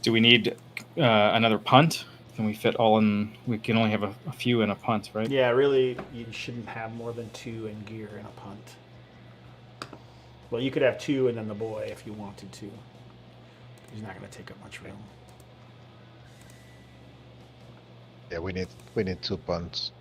Do we need another punt? Can we fit all in? We can only have a few in a punt, right? Yeah, really, you shouldn't have more than 2 in gear in a punt. Well, you could have 2 and then the boy if you wanted to. He's not going to take up much room. Yeah, we need 2 punts.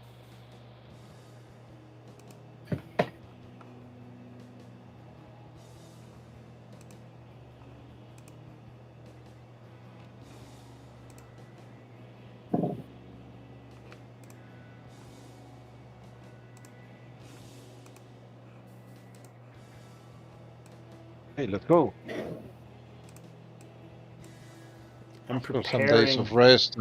Hey, let's go. I'm After some days preparing. of rest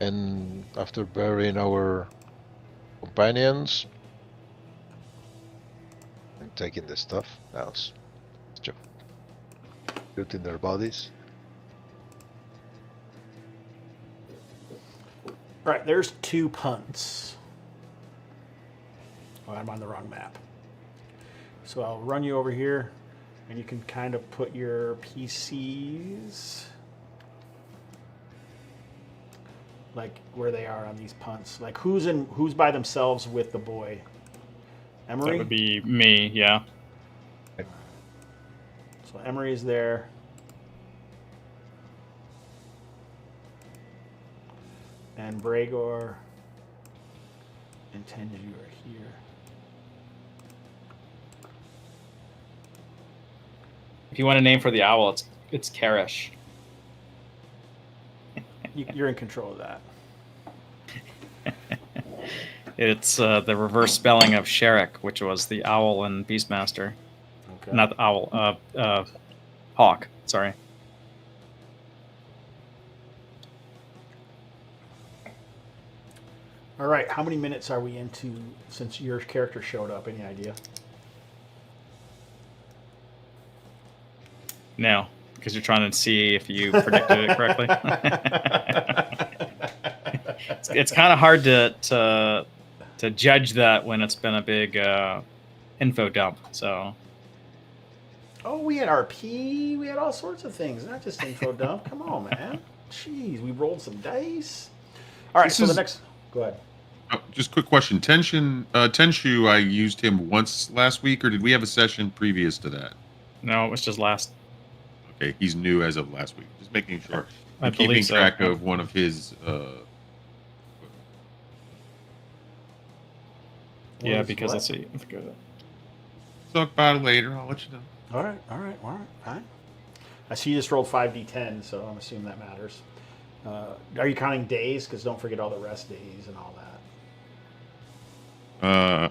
and after burying our companions and taking the stuff, now it's just shooting their bodies. Right, there's 2 punts. Oh, I'm on the wrong map. So I'll run you over here, and you can kind of put your PCs like where they are on these punts. Like who's by themselves with the boy? Emery? That would be me, yeah. So Emery's there. And Bregor and Tenju are here. If you want a name for the owl, it's Karish. You're in control of that. It's the reverse spelling of Sherrick, which was the owl in Beastmaster. Okay. Not the owl, hawk. Sorry. All right, how many minutes are we into since your character showed up? Any idea? No. because you're trying to see if you predicted it correctly. It's kind of hard to judge that when it's been a big info dump. So Oh, we had RP. We had all sorts of things, not just info dump. Come on, man. Jeez, we rolled some dice. All right, This so the is- next. Go ahead. Just quick question. Tenshu, I used him once last week, or did we have a session previous to that? no, it was just last. Okay, he's new as of last week. Just making sure. I I'm keeping believe so. track of one of his. Yeah, What because is let's see. I forget it. Talk about it later. I'll let you know. All right, fine. I see you just rolled 5d10, so I'm assuming that matters. Are you counting days? Because don't forget all the rest days and all that.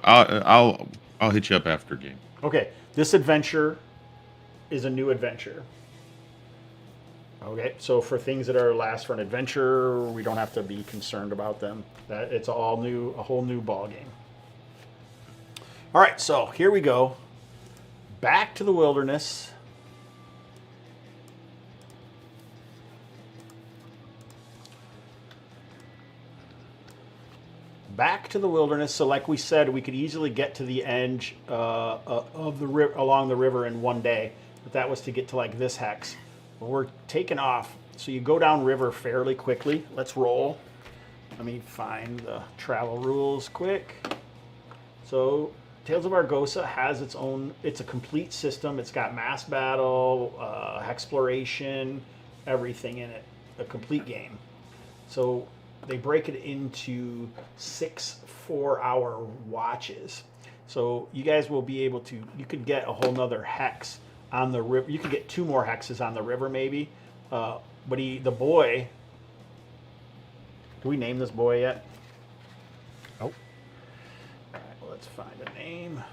I'll hit you up after game. Okay, this adventure is a new adventure. Okay, so for things that are last for an adventure, we don't have to be concerned about them. That it's all new, a whole new ball game. All right, so here we go. Back to the wilderness. Back to the wilderness. So, like we said, we could easily get to the edge of the along the river in one day, but that was to get to like this hex. But we're taking off, so you go down river fairly quickly. Let's roll. Let me find the travel rules quick. So, Tales of Argosa has its own. It's a complete system. It's got mass battle, exploration, everything in it. A complete game. So they break it into 6 4-hour watches. So you guys will be able to. You could get a whole nother hex on the river. You could get 2 more hexes on the river, maybe. But the boy. Do we name this boy yet? Nope. All right, well, let's find a name.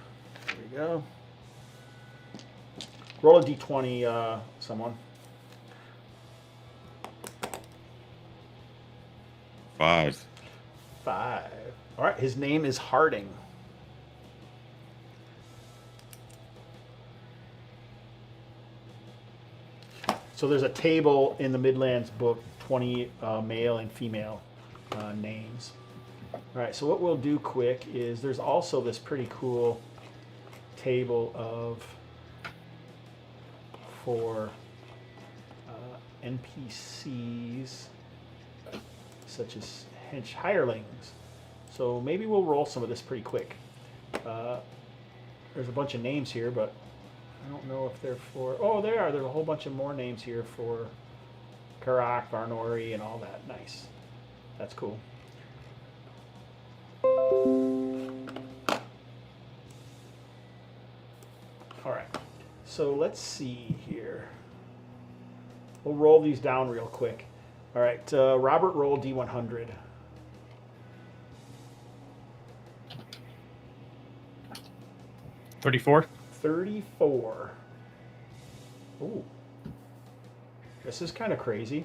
There we go. Roll a d20, someone. 5. 5. All right, his name is Harding. So there's a table in the Midlands book, 20 male and female names. All right, so what we'll do quick is there's also this pretty cool table for NPCs such as hench hirelings. So maybe we'll roll some of this pretty quick. There's a bunch of names here, but I don't know if they're for... Oh, they are. There's a whole bunch of more names here for Karak, Varnori, and all that. Nice. That's cool. All right. So let's see here. We'll roll these down real quick. All right. Robert, roll D100. 34. 34. Ooh. This is kind of crazy.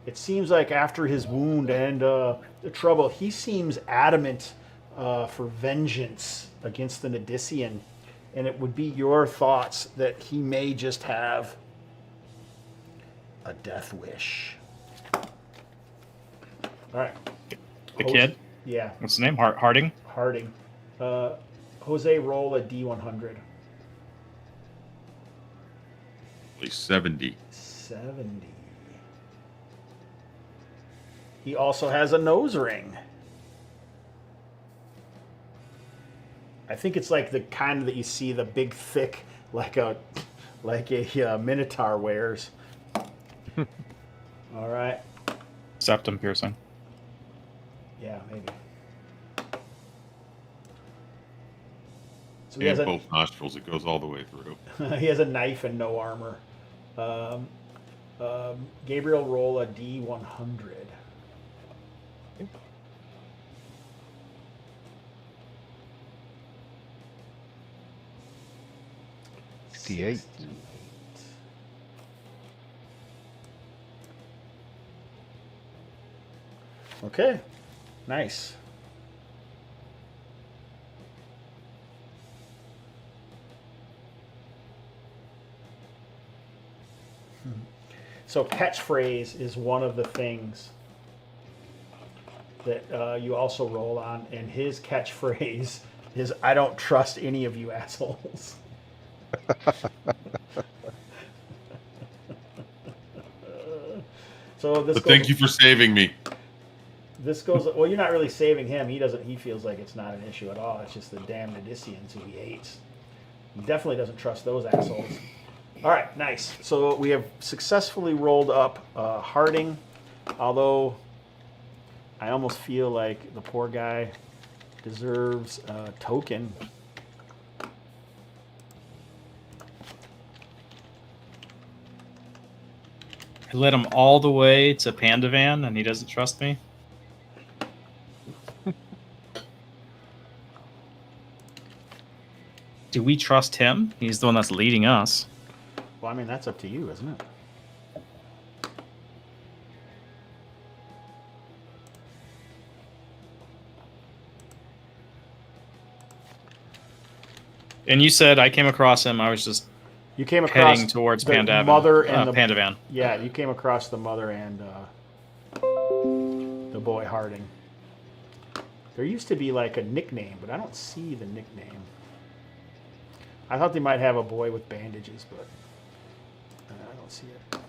It seems like after his wound and the trouble, he seems adamant for vengeance against the Nadician. And it would be your thoughts that he may just have a death wish. All right. The kid. Yeah, What's his name? Harding. Harding. Jose, roll a D100. At least 70. 70. He also has a nose ring. I think it's like the kind that you see the big, thick, like a minotaur wears. All right. Septum piercing. Yeah, maybe. So he And has, both nostrils. It goes all the way through. he has a knife and no armor. Gabriel, roll a D100. D8. Okay, nice. So catchphrase is one of the things that you also roll on, and his catchphrase is "I don't trust any of you assholes." So this. But thank you for saving me. This goes. Well, you're not really saving him. He doesn't. He feels like it's not an issue at all. It's just the damn Nadicians who he hates. He definitely doesn't trust those assholes. All right, nice. So we have successfully rolled up Harding, although I almost feel like the poor guy deserves a token. I led him all the way to Pandavan, and he doesn't trust me. Do we trust him? He's the one that's leading us. Well, I mean, that's up to you, isn't it? And you said I came across him. I was just You came across heading towards the Pandavan. mother and the Pandavan. Yeah, you came across the mother and the boy Harding. There used to be like a nickname, but I don't see the nickname. I thought they might have a boy with bandages, but I don't see it.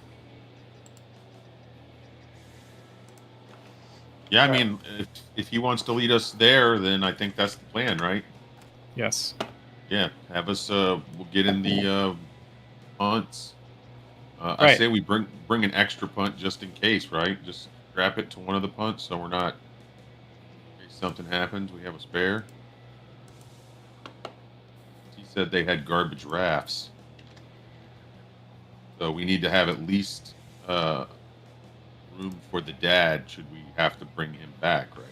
Yeah, I mean, if he wants to lead us there, then I think that's the plan, right? Yes. Yeah, have us. We'll get in the punts. I Right. say we bring an extra punt just in case, right? Just strap it to one of the punts so we're not. In case something happens, we have a spare. He said they had garbage rafts, so we need to have at least room for the dad should we have to bring him back, right?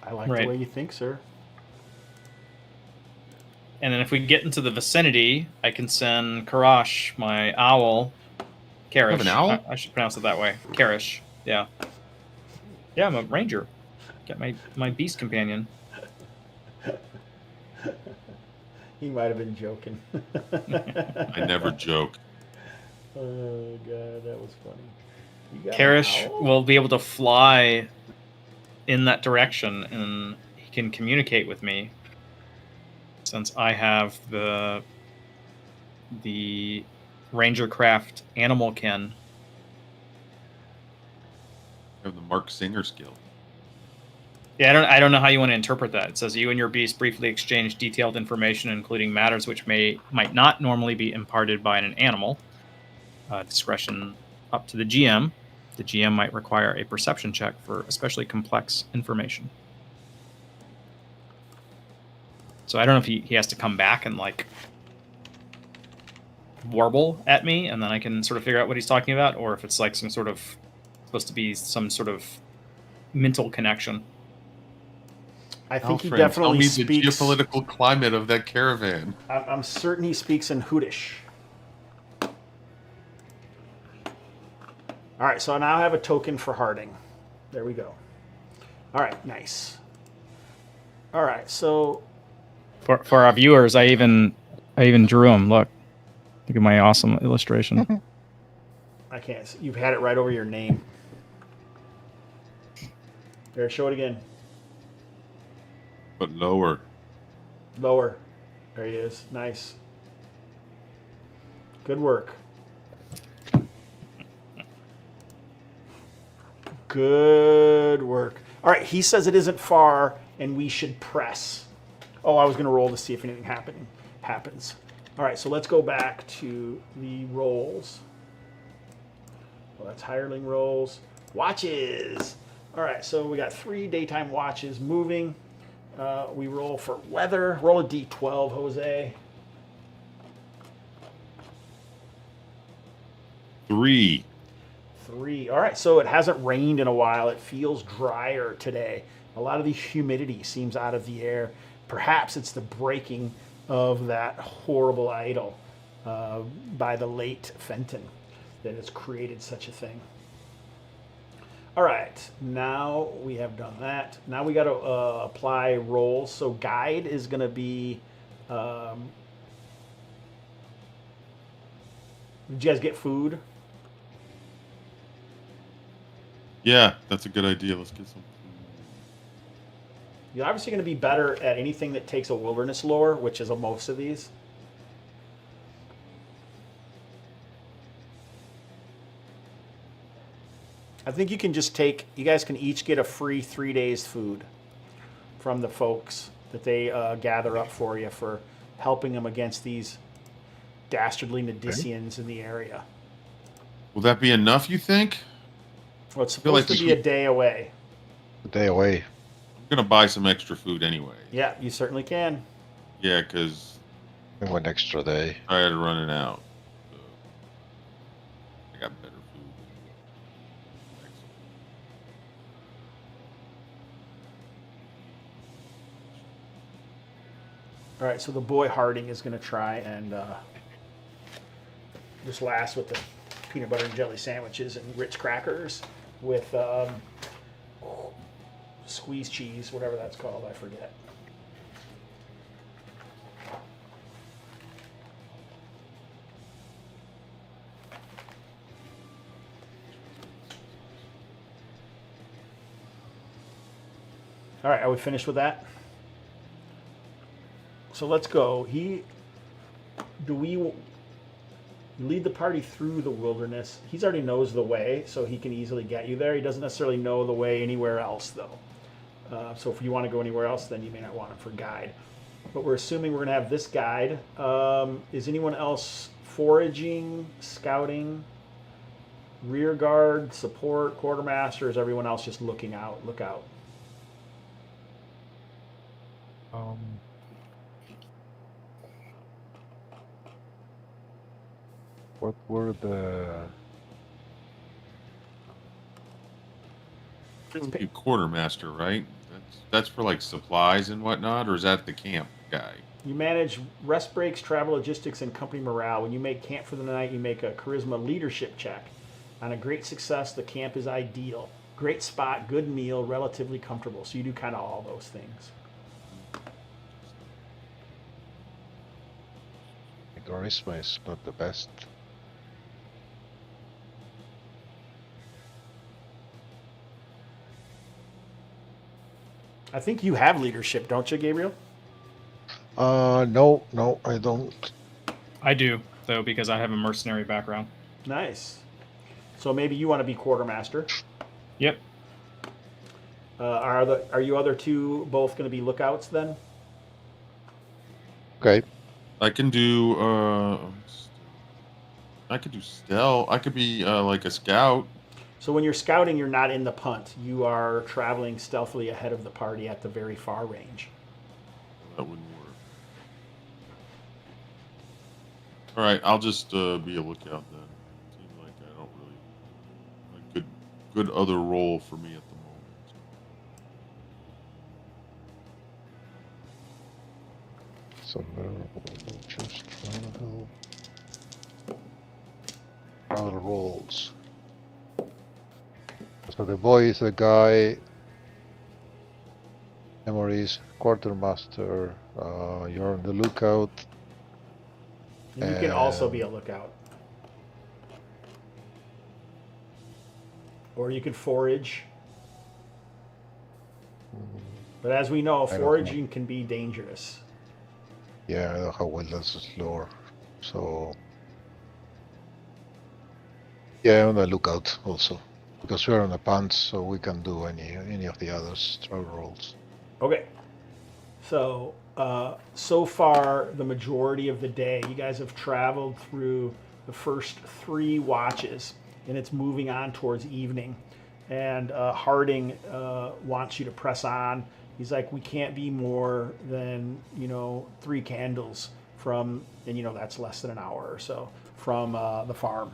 I like Right. the way you think, sir. And then if we get into the vicinity, I can send Karash, my owl. Karish. You have an owl? I should pronounce it that way. Karish. Yeah. Yeah, I'm a ranger. Get my beast companion. He might have been joking. I never joke. Oh god, that was funny. You got an Karish owl? will be able to fly in that direction, and he can communicate with me since I have the ranger craft animal kin. You have the Mark Singer skill. Yeah, I don't know how you want to interpret that. It says you and your beast briefly exchange detailed information, including matters which might not normally be imparted by an animal. Discretion up to the GM. The GM might require a perception check for especially complex information. So I don't know if he has to come back and like warble at me, and then I can sort of figure out what he's talking about, or if it's like some sort of supposed to be some sort of mental connection. I think he Alfred, definitely tell me speaks. the geopolitical climate of that caravan. I'm certain he speaks in Hootish. All right, so now I have a token for Harding. There we go. All right, nice. All right, so For our viewers, I even drew him. Look at my awesome illustration. I can't. You've had it right over your name. There, show it again. But lower. Lower. There he is. Nice. Good work. Good work. All right, he says it isn't far and we should press. Oh, I was going to roll to see if anything happens. All right, so let's go back to the rolls. Well, that's hireling rolls. Watches. All right, so we got 3 daytime watches moving. We roll for weather. Roll a d12, Jose. 3. 3. All right, so it hasn't rained in a while. It feels drier today. A lot of the humidity seems out of the air. Perhaps it's the breaking of that horrible idol by the late Fenton that has created such a thing. All right, now we have done that. Now we got to apply rolls. So guide is going to be Did you guys get food? Yeah, that's a good idea. Let's get some. You're obviously going to be better at anything that takes a wilderness lore, which is most of these. I think you can just take, you guys can each get a free 3 days food from the folks that they gather up for you for helping them against these dastardly Nadicians in the area. Will that be enough, you think? Well, it's supposed to be a day away. A day away. I'm going to buy some extra food anyway. Yeah, you certainly can. Yeah, because One extra day. I had running out. So I got better food. All right, so the boy Harding is going to try and just last with the peanut butter and jelly sandwiches and Ritz crackers with squeeze cheese, whatever that's called, I forget. All right, are we finished with that? So let's go. Do we lead the party through the wilderness? He already knows the way, so he can easily get you there. He doesn't necessarily know the way anywhere else, though. So if you want to go anywhere else, then you may not want him for guide. But we're assuming we're going to have this guide. Is anyone else foraging, scouting, rear guard, support, quartermaster? Is everyone else just looking out? Look out. What were the... You quartermaster, right? That's for like supplies and whatnot, or is that the camp guy? You manage rest breaks, travel logistics, and company morale. When you make camp for the night, you make a charisma leadership check. On a great success, the camp is ideal. Great spot, good meal, relatively comfortable. So you do kind of all those things. Charisma is not the best. I think you have leadership, don't you, Gabriel? No, I don't. I do, though, because I have a mercenary background. Nice. So maybe you want to be quartermaster. Yep. Are you other two both going to be lookouts then? Okay. I can do stealth. I could be like a scout. So when you're scouting, you're not in the punt. You are traveling stealthily ahead of the party at the very far range. That wouldn't work. All right, I'll just be a lookout then. Seems like I don't really a good other role for me at the moment. So just other roles. So the boy is the guy. Memories, quartermaster. You're on the lookout. And you can also be a lookout. Or you could forage. But as we know, foraging can be dangerous. Yeah, I don't know how well that's lore. So yeah, on the lookout also. Because we're on the pants, so we can do any of the others travel roles. Okay. So, so far, the majority of the day, you guys have traveled through the first 3 watches, and it's moving on towards evening. And Harding wants you to press on. He's like, we can't be more than, 3 candles from, and that's less than an hour or so, from the farm.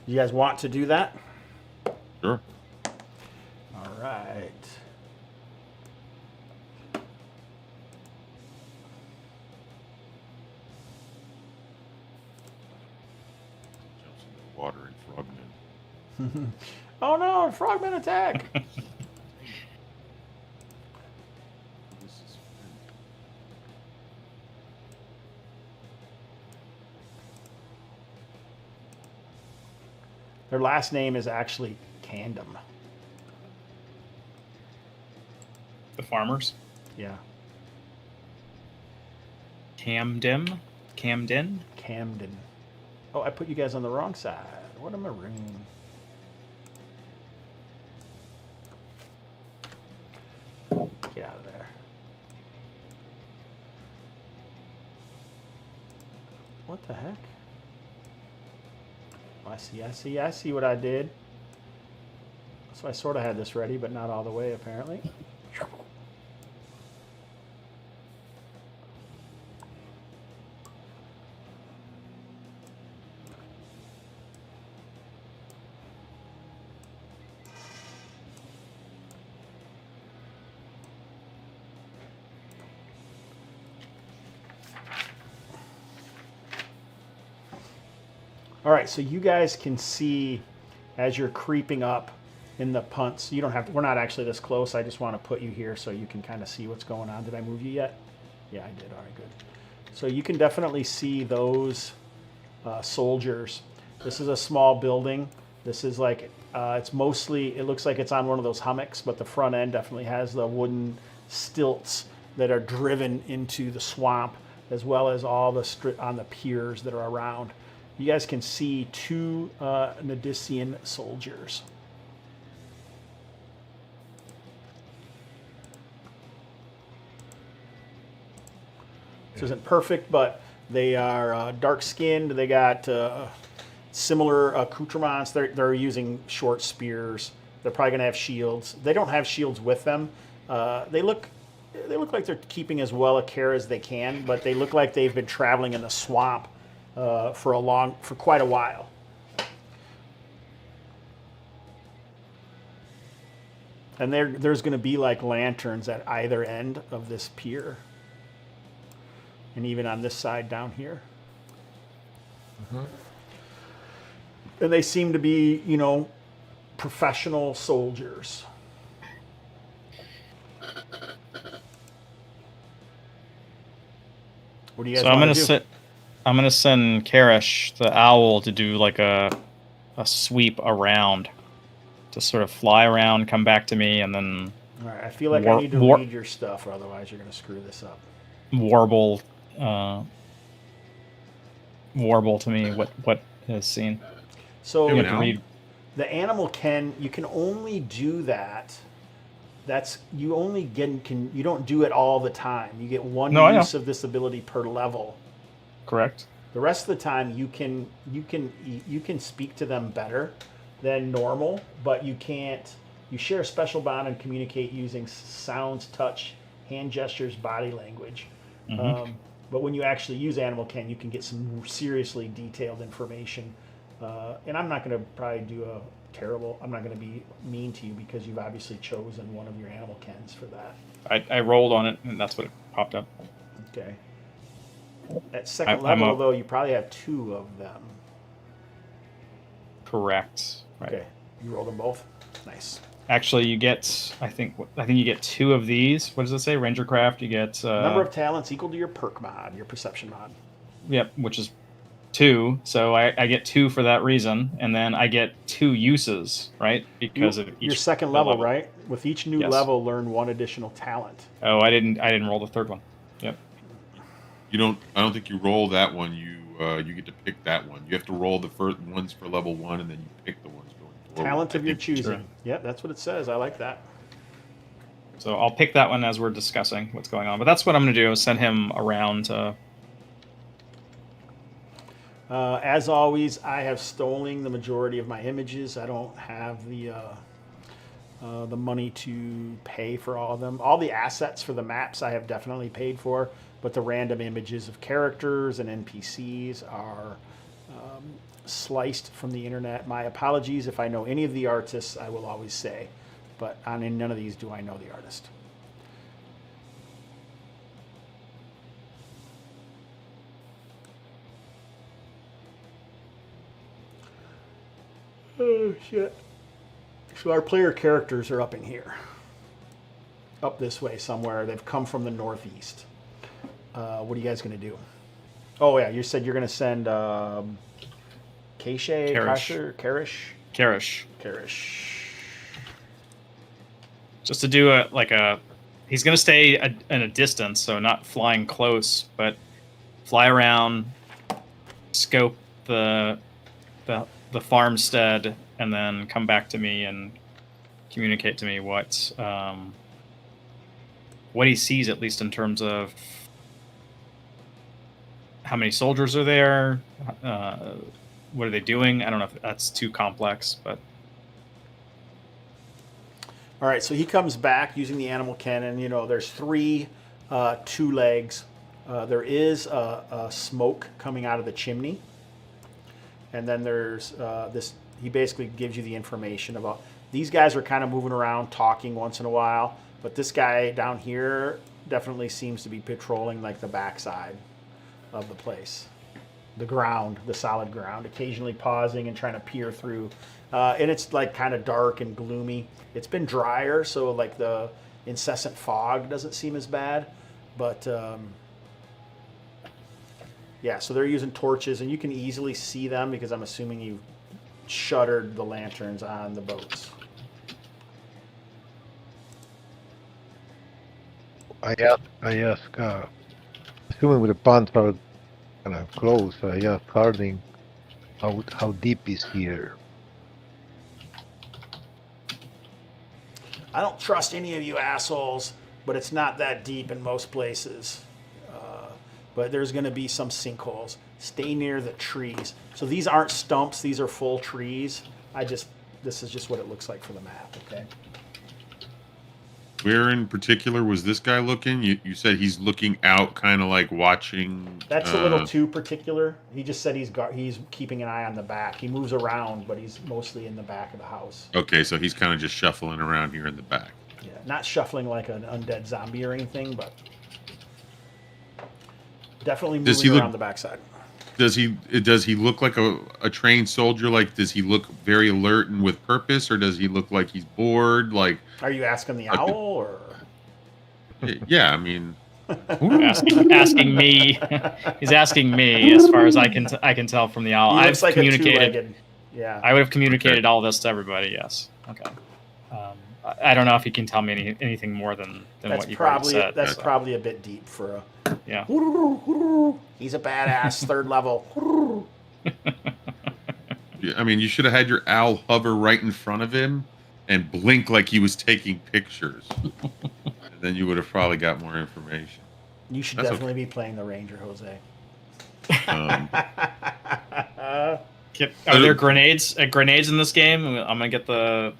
You guys want to do that? Sure. All right. Jumps in the water and frogmen. Oh no, frogman attack! This is Their last name is actually Candom. The farmers. Yeah. Camden. Camden. Oh, I put you guys on the wrong side. What a maroon. Get out of there. What the heck? Oh, I see what I did. So I sort of had this ready, but not all the way, apparently. All right, so you guys can see as you're creeping up in the punts. You don't have to, we're not actually this close. I just want to put you here so you can kind of see what's going on. Did I move you yet? Yeah, I did. All right, good. So you can definitely see those soldiers. This is a small building. This is like, it's mostly, it looks like it's on one of those hummocks, but the front end definitely has the wooden stilts that are driven into the swamp, as well as all the on the piers that are around. You guys can see two Nadician soldiers. This isn't perfect, but they are dark-skinned. They got similar accoutrements. They're using short spears. They're probably going to have shields. They don't have shields with them. They look like they're keeping as well a care as they can, but they look like they've been traveling in the swamp for quite a while. And there's going to be like lanterns at either end of this pier, and even on this side down here. Mm-hmm. And they seem to be, you know, professional soldiers. What do you guys want to do? I'm gonna send Karish the owl to do like a sweep around, to sort of fly around, come back to me, and then. All right. I feel like I need to read your stuff, or otherwise you're gonna screw this up. Warble to me what is seen. So you have to read. The animal you can only do that. You don't do it all the time. You get one use of this ability per level. Correct. The rest of the time you can speak to them better than normal, but you can't. You share a special bond and communicate using sounds, touch, hand gestures, body language. Mm-hmm. But when you actually use Animal Ken, you can get some seriously detailed information. And I'm not going to probably do I'm not going to be mean to you because you've obviously chosen one of your Animal Kens for that. I rolled on it, and that's what it popped up. Okay. At second level, though, you probably have two of them. Correct. Right. Okay. You rolled them both? Nice. Actually, you get, I think you get two of these. What does it say? Rangercraft, you get... number of talents equal to your perk mod, your perception mod. Yep, which is 2. So I get 2 for that reason, and then I get 2 uses, right? Because of each your second level, right? With each new level, learn 1 additional talent. Oh, I didn't roll the third one. Yep. I don't think you roll that one. You get to pick that one. You have to roll the first ones for level 1, and then you pick the ones going forward. Talent of your choosing. Sure. Yep, that's what it says. I like that. So I'll pick that one as we're discussing what's going on. But that's what I'm going to do, is send him around to... As always, I have stolen the majority of my images. I don't have the money to pay for all of them. All the assets for the maps I have definitely paid for, but the random images of characters and NPCs are sliced from the internet. My apologies if I know any of the artists, I will always say, but on none of these do I know the artist. Oh, shit. So our player characters are up in here. Up this way somewhere. They've come from the northeast. What are you guys going to do? Oh, yeah. You said you're going to send Karish. Karish. Karish. Just to do he's gonna stay in a distance, so not flying close, but fly around, scope the farmstead, and then come back to me and communicate to me what he sees, at least in terms of how many soldiers are there, what are they doing. I don't know if that's too complex, but All right, so he comes back using the animal cannon. You know, there's 3 2 legs. There is a smoke coming out of the chimney. And then there's this, he basically gives you the information about, these guys are kind of moving around, talking once in a while. But this guy down here definitely seems to be patrolling like the backside of the place. The ground, the solid ground, occasionally pausing and trying to peer through. And it's like kind of dark and gloomy. It's been drier, so like the incessant fog doesn't seem as bad. But yeah, so they're using torches, and you can easily see them because I'm assuming you shuttered the lanterns on the boats. I ask, assuming with the pants are kind of close, I ask Harding, how deep is here? I don't trust any of you assholes, but it's not that deep in most places. But there's going to be some sinkholes. Stay near the trees. So these aren't stumps; these are full trees. This is just what it looks like for the map. Okay. Where in particular was this guy looking? You said he's looking out, kind of like watching. That's a little too particular. He just said he's keeping an eye on the back. He moves around, but he's mostly in the back of the house. Okay, so he's kind of just shuffling around here in the back. Yeah, not shuffling like an undead zombie or anything, but definitely moving around the backside. Does he look like a trained soldier? Like, does he look very alert and with purpose, or does he look like he's bored? Like, are you asking the owl or? Yeah, I mean, asking me. He's asking me, as far as I can tell from the owl. He looks like communicated. Yeah, I would have communicated all this to everybody. Yes. Okay. I don't know if he can tell me anything more than what you've already said. That's probably a bit deep for a. Yeah. He's a badass, 3rd level. I mean, you should have had your owl hover right in front of him and blink like he was taking pictures. And then you would have probably got more information. You should definitely be playing the Ranger, Jose. Are there grenades in this game? I'm gonna get the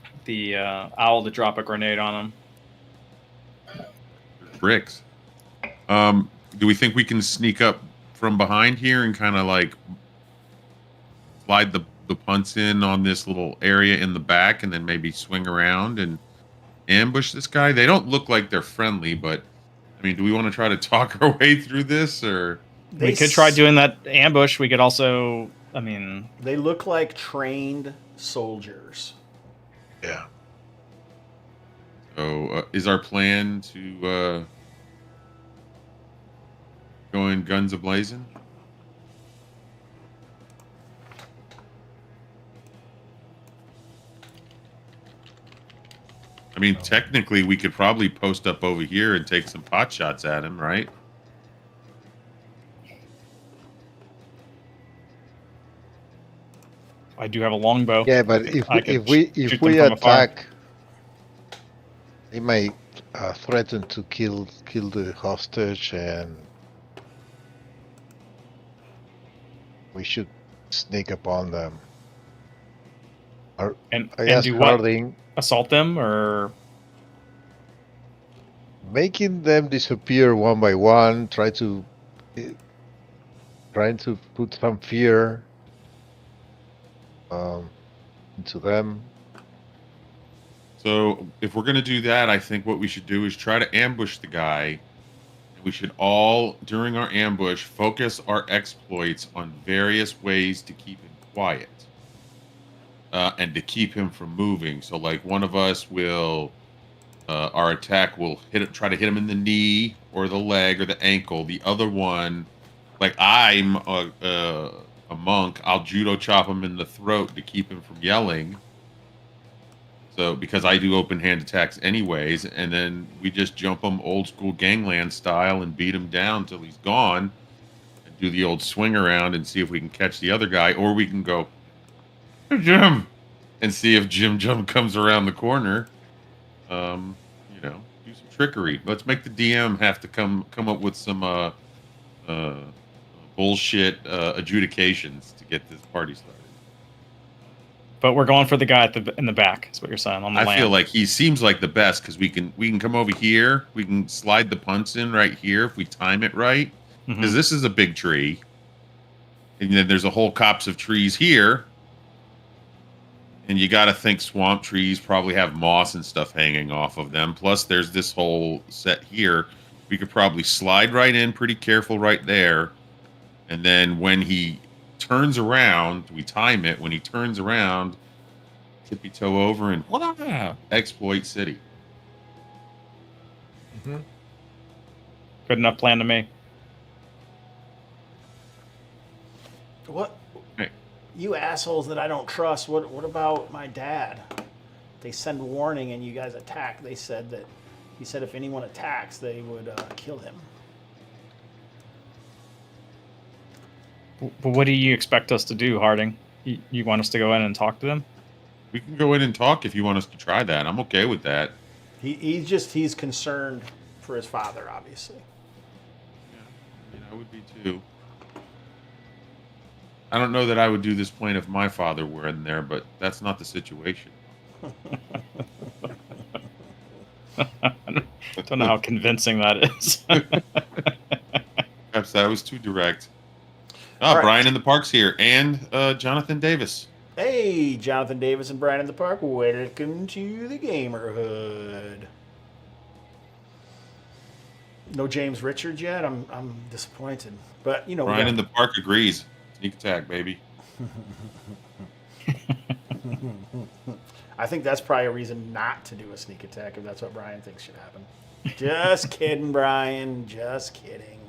owl to drop a grenade on him. Bricks. Do we think we can sneak up from behind here and kind of like slide the punts in on this little area in the back, and then maybe swing around and ambush this guy? They don't look like they're friendly, but I mean, do we want to try to talk our way through this, or we could try doing that ambush? We could also, I mean, they look like trained soldiers. Yeah. So, is our plan to go in guns a-blazing? I mean, technically, we could probably post up over here and take some pot shots at him, right? I do have a longbow. Yeah, but if we attack, they may threaten to kill the hostage, and we should sneak upon them. And do Harding, what? Assault them, or making them disappear one by one? Trying to put some fear into them. So if we're going to do that, I think what we should do is try to ambush the guy. We should all, during our ambush, focus our exploits on various ways to keep him quiet. And to keep him from moving. So, like, one of us will, our attack will try to hit him in the knee or the leg or the ankle. The other one, like, I'm a monk, I'll judo chop him in the throat to keep him from yelling. So because I do open hand attacks anyways, and then we just jump him old school gangland style and beat him down till he's gone, and do the old swing around and see if we can catch the other guy, or we can go, "Hey, Jim," and see if Jim comes around the corner. You know, do some trickery. Let's make the DM have to come up with some bullshit adjudications to get this party started. But we're going for the guy in the back. Is what you're saying on the land. I feel like he seems like the best because we can come over here. We can slide the punts in right here if we time it right. Because this is a big tree, and then there's a whole copse of trees here. And you got to think swamp trees probably have moss and stuff hanging off of them. Plus, there's this whole set here. We could probably slide right in, pretty careful right there. And then when he turns around, we time it. When he turns around, tippy toe over and exploit city. Good enough plan to me. What? Hey. You assholes that I don't trust. What about my dad? They send warning and you guys attack. He said if anyone attacks, they would kill him. But what do you expect us to do, Harding? You want us to go in and talk to them? We can go in and talk if you want us to try that. I'm okay with that. He's concerned for his father, obviously. Yeah, I would be too. I don't know that I would do this plan if my father were in there, but that's not the situation. I don't know how convincing that is. Perhaps that was too direct. Oh, All right. Brian in the Park's here, and Jonathan Davis. Hey, Jonathan Davis and Brian in the Park. Welcome to the Gamerhood. No James Richards yet. I'm disappointed, but you know. Brian in the Park agrees. Sneak attack, baby. I think that's probably a reason not to do a sneak attack if that's what Brian thinks should happen. Just kidding, Brian. Just kidding.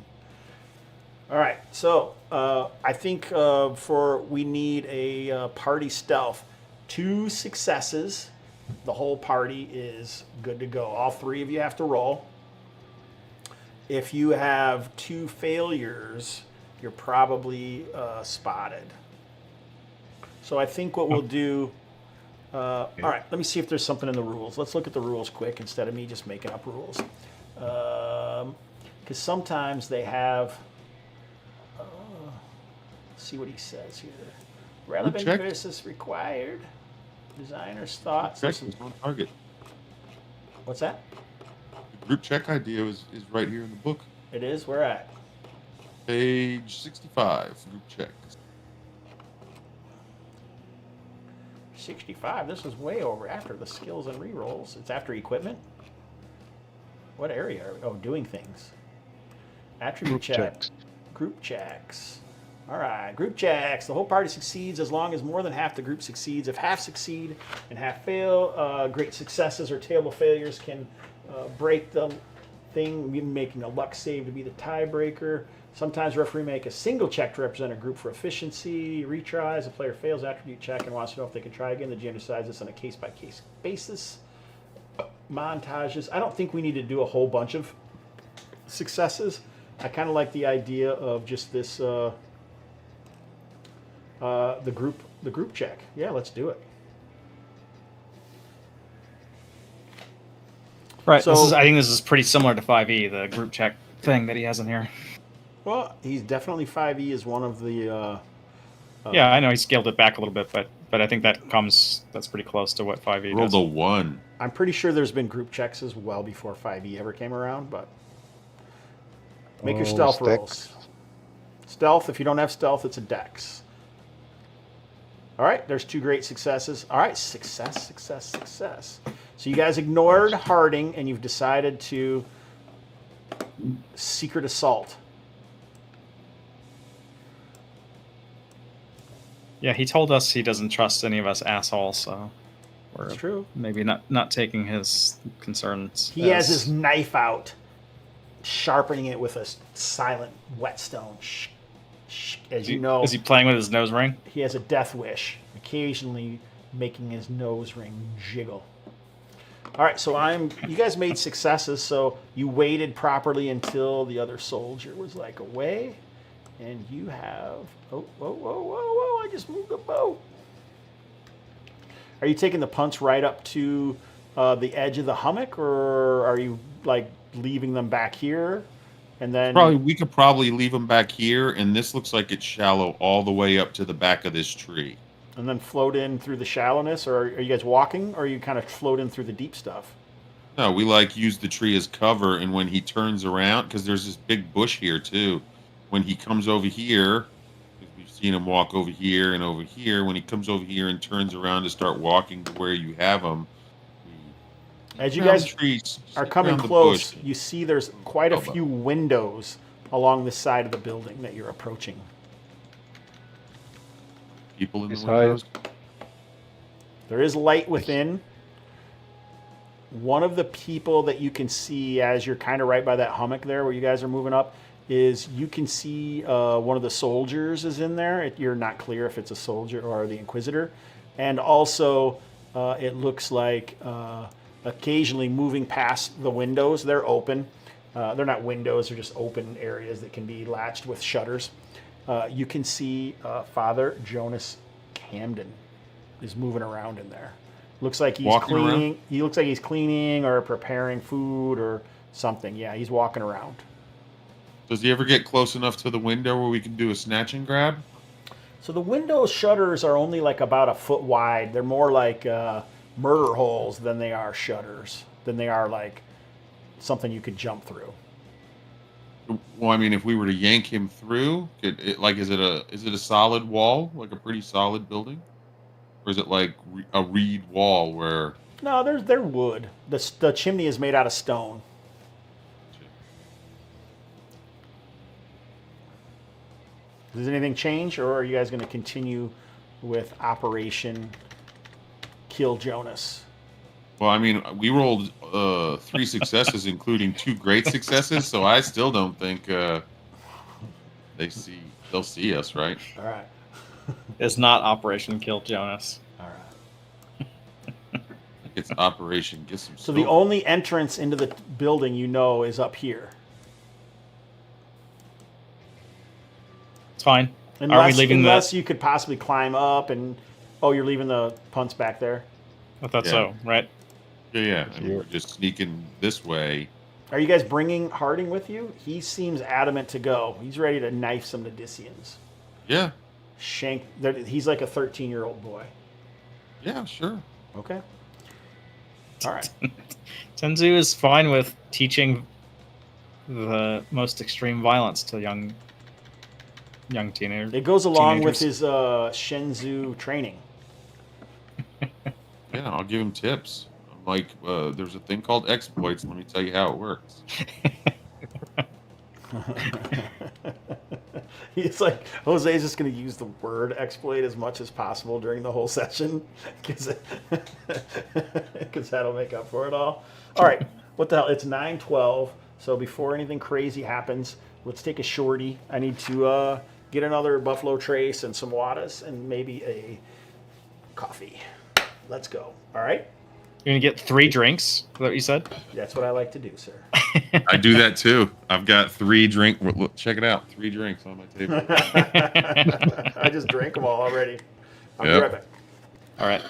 All right, so I think we need a party stealth. 2 successes, the whole party is good to go. All 3 of you have to roll. If you have 2 failures, you're probably spotted. So I think what we'll do. All right, let me see if there's something in the rules. Let's look at the rules quick instead of me just making up rules. Because sometimes they have. See what he says here. Relevant check. versus required. Designer's thoughts. Check is on target. What's that? The group check idea is right here in the book. It is? Where at? Page 65, group check. 65. This is way over after the skills and rerolls. It's after equipment. What area are we? Oh, doing things. Attribute Group check. checks. Group checks. All right, group checks. The whole party succeeds as long as more than half the group succeeds. If half succeed and half fail, great successes or terrible failures can break the thing, making a luck save to be the tiebreaker. Sometimes referee make a single check to represent a group for efficiency. Retries. A player fails attribute check and wants to know if they can try again. The GM decides this on a case-by-case basis. Montages. I don't think we need to do a whole bunch of successes. I kind of like the idea of just this. The group check. Yeah, let's do it. Right. So- I think this is pretty similar to 5e, the group check thing that he has in here. Well, he's definitely 5e is one of the. Yeah, I know he scaled it back a little bit, but I think that's pretty close to what 5e Roll does. the 1. I'm pretty sure there's been group checks as well before 5e ever came around, but make your stealth Stacks. rolls. Stealth. If you don't have stealth, it's a dex. All right, there's 2 great successes. All right, success. So you guys ignored Harding, and you've decided to secret assault. Yeah, he told us he doesn't trust any of us assholes, so we're That's true. maybe not taking his concerns. He has his knife out, sharpening it with a silent whetstone. Shh, As you know, Is he playing with his nose ring? he has a death wish, occasionally making his nose ring jiggle. All right, so you guys made successes, so you waited properly until the other soldier was like away, and you have, whoa, I just moved a boat. Are you taking the punts right up to the edge of the hummock, or are you like leaving them back here? And then We could probably leave them back here, and this looks like it's shallow all the way up to the back of this tree. and then float in through the shallowness, or are you guys walking, or are you kind of float in through the deep stuff? No, we like use the tree as cover, and when he turns around, because there's this big bush here too. When he comes over here, 'cause we've seen him walk over here and over here. When he comes over here and turns around to start walking to where you have him, As you guys are coming around the close, bush. you see there's quite a few windows along the side of the building that you're approaching. People in the Beside- windows. There is light within. One of the people that you can see as you're kind of right by that hummock there where you guys are moving up is you can see one of the soldiers is in there. You're not clear if it's a soldier or the Inquisitor. And also it looks like occasionally moving past the windows. They're open. They're not windows. They're just open areas that can be latched with shutters. You can see Father Jonas Camden is moving around in there. Looks like he's Walking cleaning. around? He looks like he's cleaning or preparing food or something. Yeah, he's walking around. Does he ever get close enough to the window where we can do a snatch and grab? So the window shutters are only like about a foot wide. They're more like murder holes than they are shutters. Than they are like something you could jump through. Well, I mean, if we were to yank him through, is it a solid wall, like a pretty solid building, or is it like a reed wall where? No, they're wood. The chimney is made out of stone. Does anything change, or are you guys going to continue with Operation Kill Jonas? Well, I mean, we rolled 3 successes, including 2 great successes, so I still don't think they'll see us, right? All right. It's not Operation Kill Jonas. All right. It's Operation Get Some. So the only entrance into the building you know is up here. It's fine. Are we Unless, leaving unless you could possibly climb up and... Oh, you're leaving the punts back there? I thought Yeah. so, right? Yeah. I mean, we're just sneaking this way. Are you guys bringing Harding with you? He seems adamant to go. He's ready to knife some Nadicians. Yeah. Shank. He's like a 13-year-old boy. Yeah, sure. Okay. All right. Tenzu is fine with teaching the most extreme violence to young teenagers. It goes along with Teenagers. his Shenzhou training. Yeah, I'll give him tips. I'm like, there's a thing called exploits. Let me tell you how it works. He's like, Jose's just going to use the word exploit as much as possible during the whole session because that'll make up for it all. All right. What the hell? It's 9:12. So before anything crazy happens, let's take a shorty. I need to get another Buffalo Trace and some Wadas and maybe a coffee. Let's go. All right. You're gonna get 3 drinks. Is that what you said? That's what I like to do, sir. I do that too. I've got 3 drink. Look, check it out. 3 drinks on my table. I just drank them all already. I'll be Yep. right back. All right.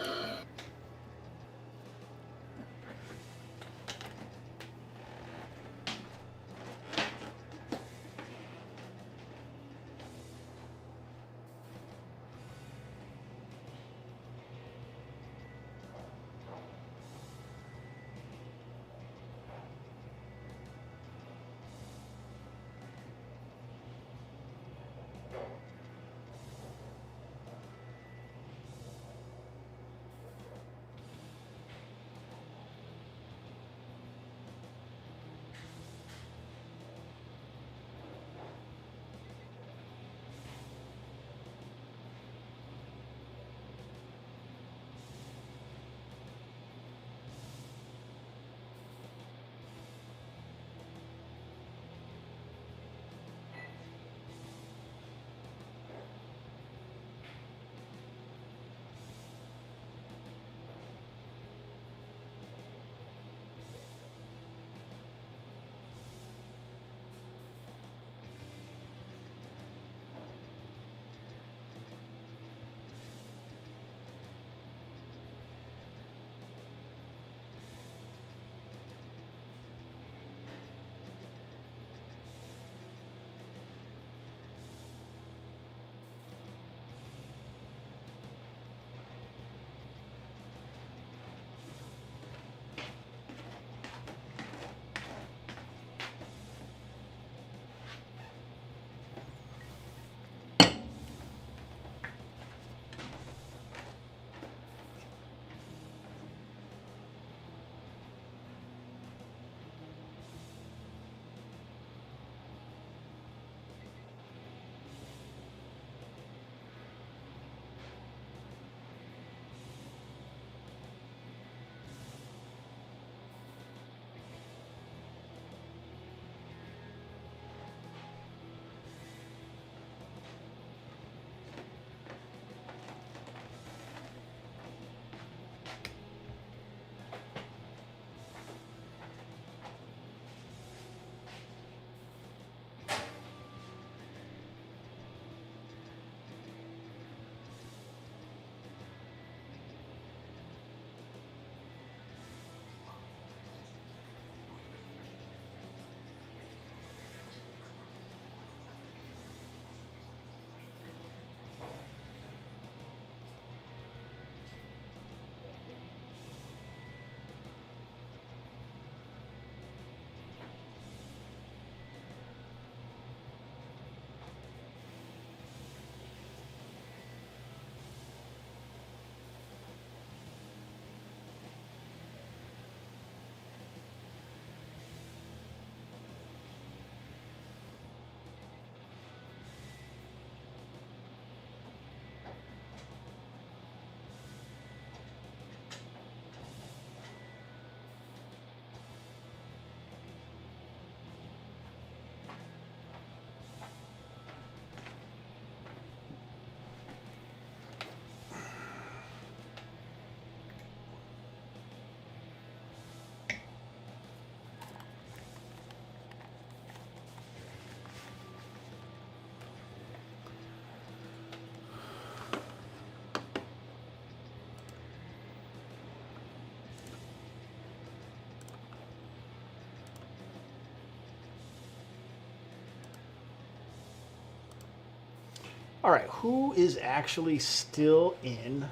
All right, who is actually still in?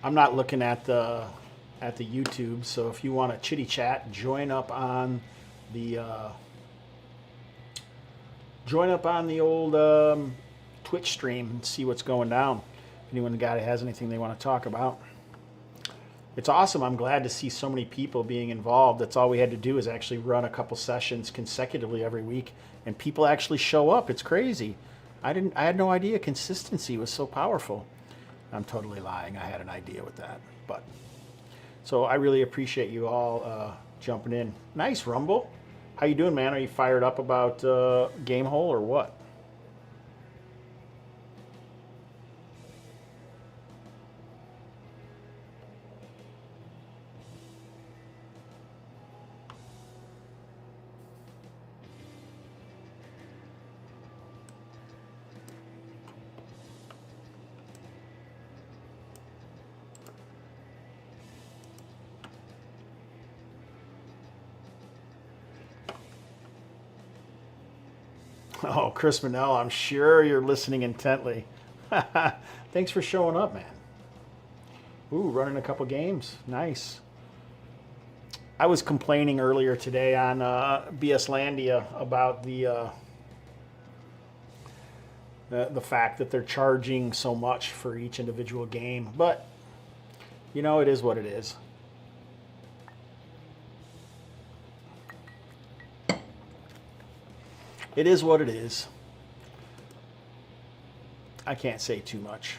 I'm not looking at the YouTube, so if you want to chitty chat, join up on the old Twitch stream and see what's going down. If anyone has anything they want to talk about. It's awesome. I'm glad to see so many people being involved. That's all we had to do is actually run a couple sessions consecutively every week, and people actually show up. It's crazy. I had no idea consistency was so powerful. I'm totally lying. I had an idea with that, but so I really appreciate you all jumping in. Nice, Rumble. How you doing, man? Are you fired up about Gamehole or what? Oh, Chris Manell, I'm sure you're listening intently. Thanks for showing up, man. Ooh, running a couple games. Nice. I was complaining earlier today on BS Landia about the fact that they're charging so much for each individual game, but you know, it is what it is. It is what it is. I can't say too much.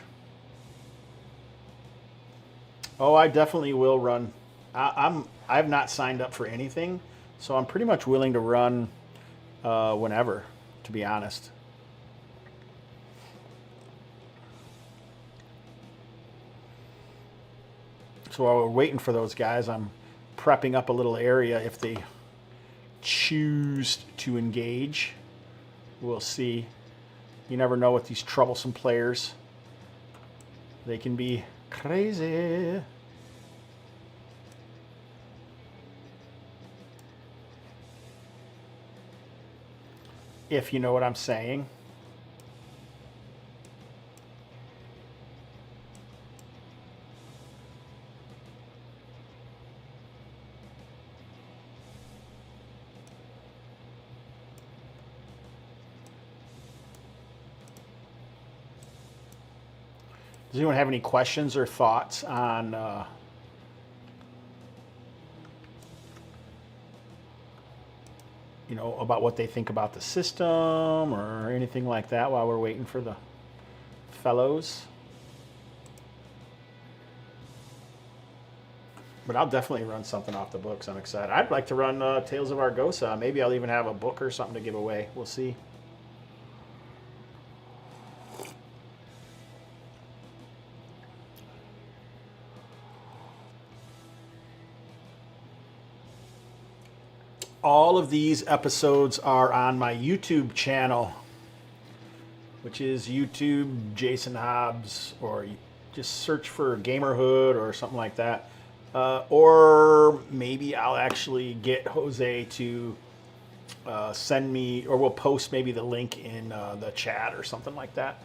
Oh, I definitely will run. I've not signed up for anything, so I'm pretty much willing to run whenever, to be honest. So while we're waiting for those guys, I'm prepping up a little area if they choose to engage. We'll see. You never know with these troublesome players. They can be crazy. If you know what I'm saying. Does anyone have any questions or thoughts on you know, about what they think about the system or anything like that while we're waiting for the fellows? But I'll definitely run something off the books. I'm excited. I'd like to run Tales of Argosa. Maybe I'll even have a book or something to give away. We'll see. All of these episodes are on my YouTube channel, which is YouTube Jason Hobbs, or just search for Gamerhood or something like that. Or maybe I'll actually get Jose to send me, or we'll post maybe the link in the chat or something like that.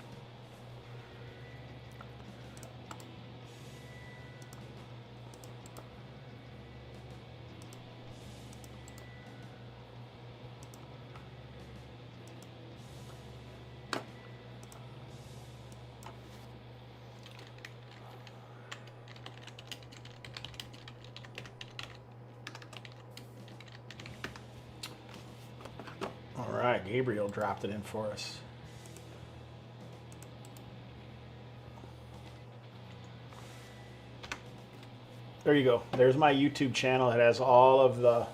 All right, Gabriel dropped it in for us. There you go. There's my YouTube channel. It has all of the...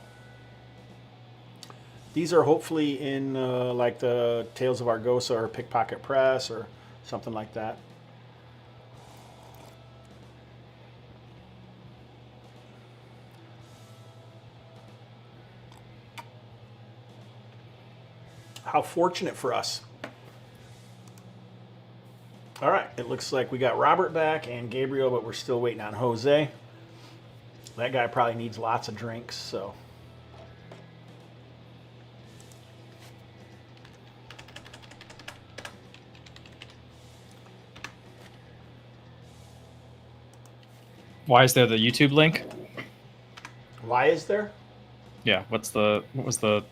These are hopefully in like the Tales of Argosa or Pickpocket Press or something like that. How fortunate for us. All right, it looks like we got Robert back and Gabriel, but we're still waiting on Jose. That guy probably needs lots of drinks, so. Why is there the YouTube link? Why is there? Yeah. What was the?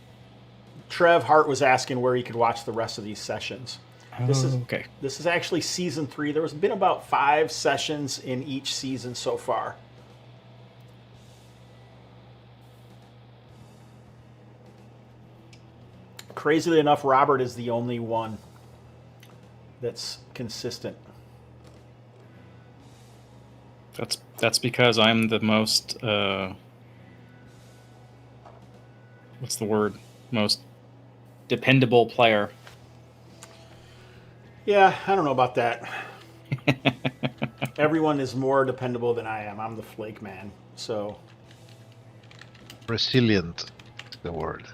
Trev Hart was asking where he could watch the rest of these sessions. This is okay. This is actually season 3. There's been about 5 sessions in each season so far. Crazily enough, Robert is the only one that's consistent. That's because I'm the most what's the word? Most dependable player. Yeah, I don't know about that. Everyone is more dependable than I am. I'm the flake man. So Resilient is the word.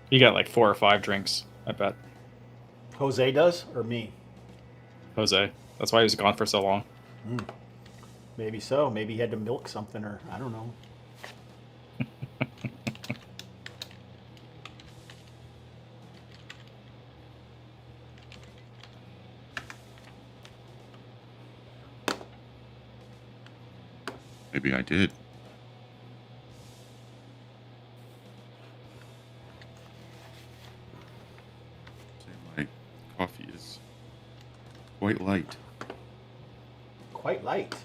You got like 4 or 5 drinks, I bet. Jose does, or me? Jose. That's why he was gone for so long. Maybe so. Maybe he had to milk something, or I don't know. Maybe I did. My coffee is quite light. Quite light.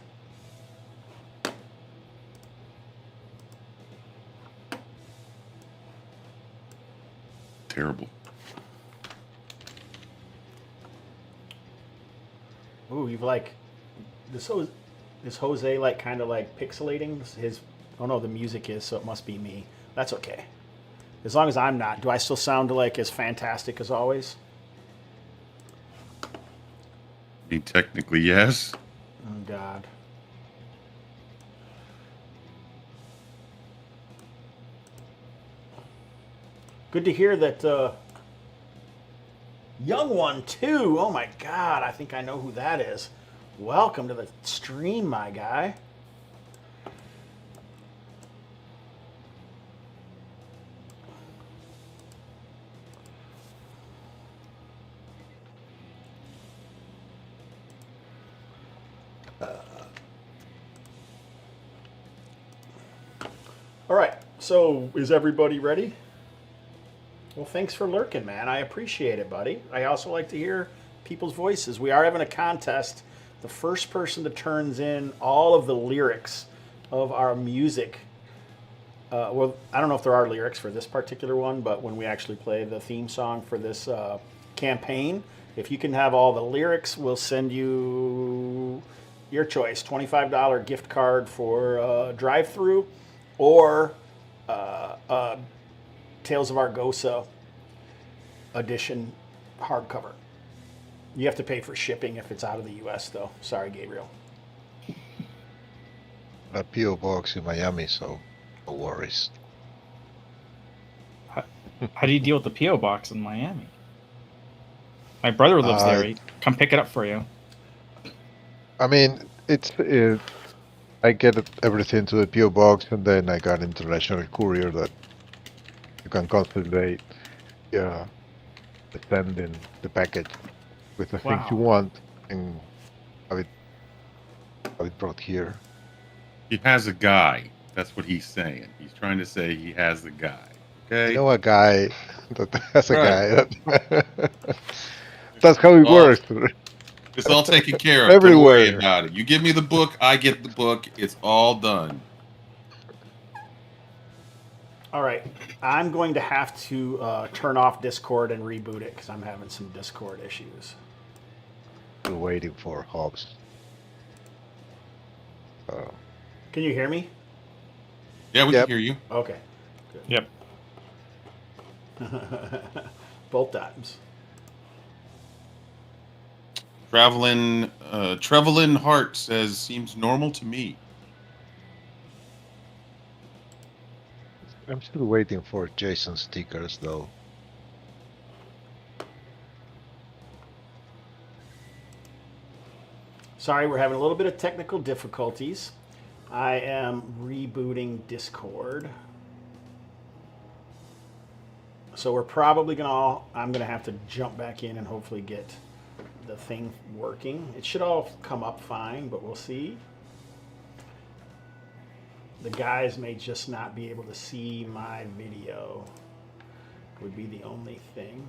Terrible. Ooh, you've like this Jose like kind of like pixelating his. Oh no, the music is, so it must be me. That's okay. As long as I'm not. Do I still sound like as fantastic as always? I mean, technically, yes. Oh God. Good to hear that. Young one too. Oh my God, I think I know who that is. Welcome to the stream, my guy. All right, so is everybody ready? Well, thanks for lurking, man. I appreciate it, buddy. I also like to hear people's voices. We are having a contest. The first person that turns in all of the lyrics of our music. Well, I don't know if there are lyrics for this particular one, but when we actually play the theme song for this campaign, if you can have all the lyrics, we'll send you your choice. $25 gift card for drive-through or Tales of Argosa edition hardcover. You have to pay for shipping if it's out of the U.S., though. Sorry, Gabriel. A P.O. box in Miami, so no worries. How do you deal with the P.O. box in Miami? My brother lives there. He'd come pick it up for you. I mean, I get everything to the P.O. box, and then I got international courier that you can consolidate sending the package with the things you want and have it brought here. He has a guy. That's what he's saying. He's trying to say he has the guy. Okay. I know a guy that has a Right. guy. That's how it works. It's all taken care of. Everywhere. Don't worry about it. You give me the book, I get the book. It's all done. All right. I'm going to have to turn off Discord and reboot it because I'm having some Discord issues. We're waiting for Hobbs. Can you hear me? Yeah, we can hear you. Okay. Yep. Both times. Trevelin Hart says seems normal to me. I'm still waiting for Jason stickers though. Sorry, we're having a little bit of technical difficulties. I am rebooting Discord. So we're probably I'm gonna have to jump back in and hopefully get the thing working. It should all come up fine, but we'll see. The guys may just not be able to see my video. Would be the only thing.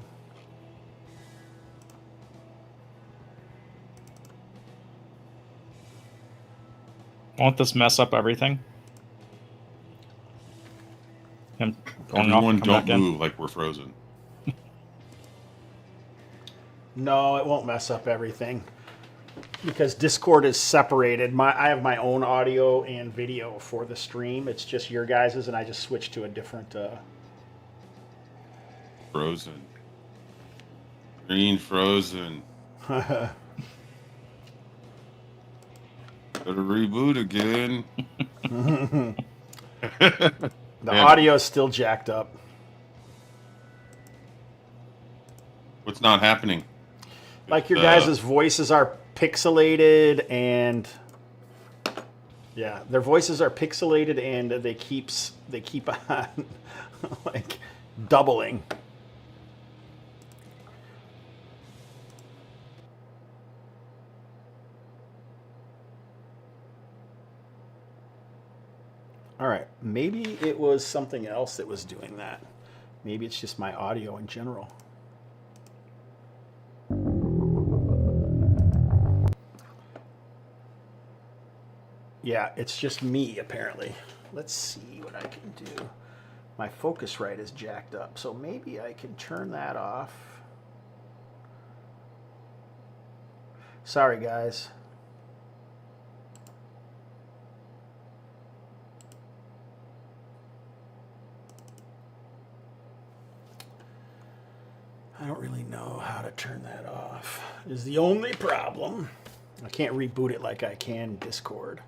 Won't this mess up everything? Him going off Everyone and come don't back in? move like we're frozen. No, it won't mess up everything because Discord is separated. I have my own audio and video for the stream. It's just your guys's, and I just switched to a different. Frozen. Green frozen. Gotta reboot again. The audio is still jacked up. What's not happening? Like your guys' voices are pixelated and yeah, their voices are pixelated and they keep on like doubling. All right, maybe it was something else that was doing that. Maybe it's just my audio in general. Yeah, it's just me, apparently. Let's see what I can do. My Focusrite is jacked up, so maybe I can turn that off. Sorry, guys. I don't really know how to turn that off. Is the only problem. I can't reboot it like I can Discord.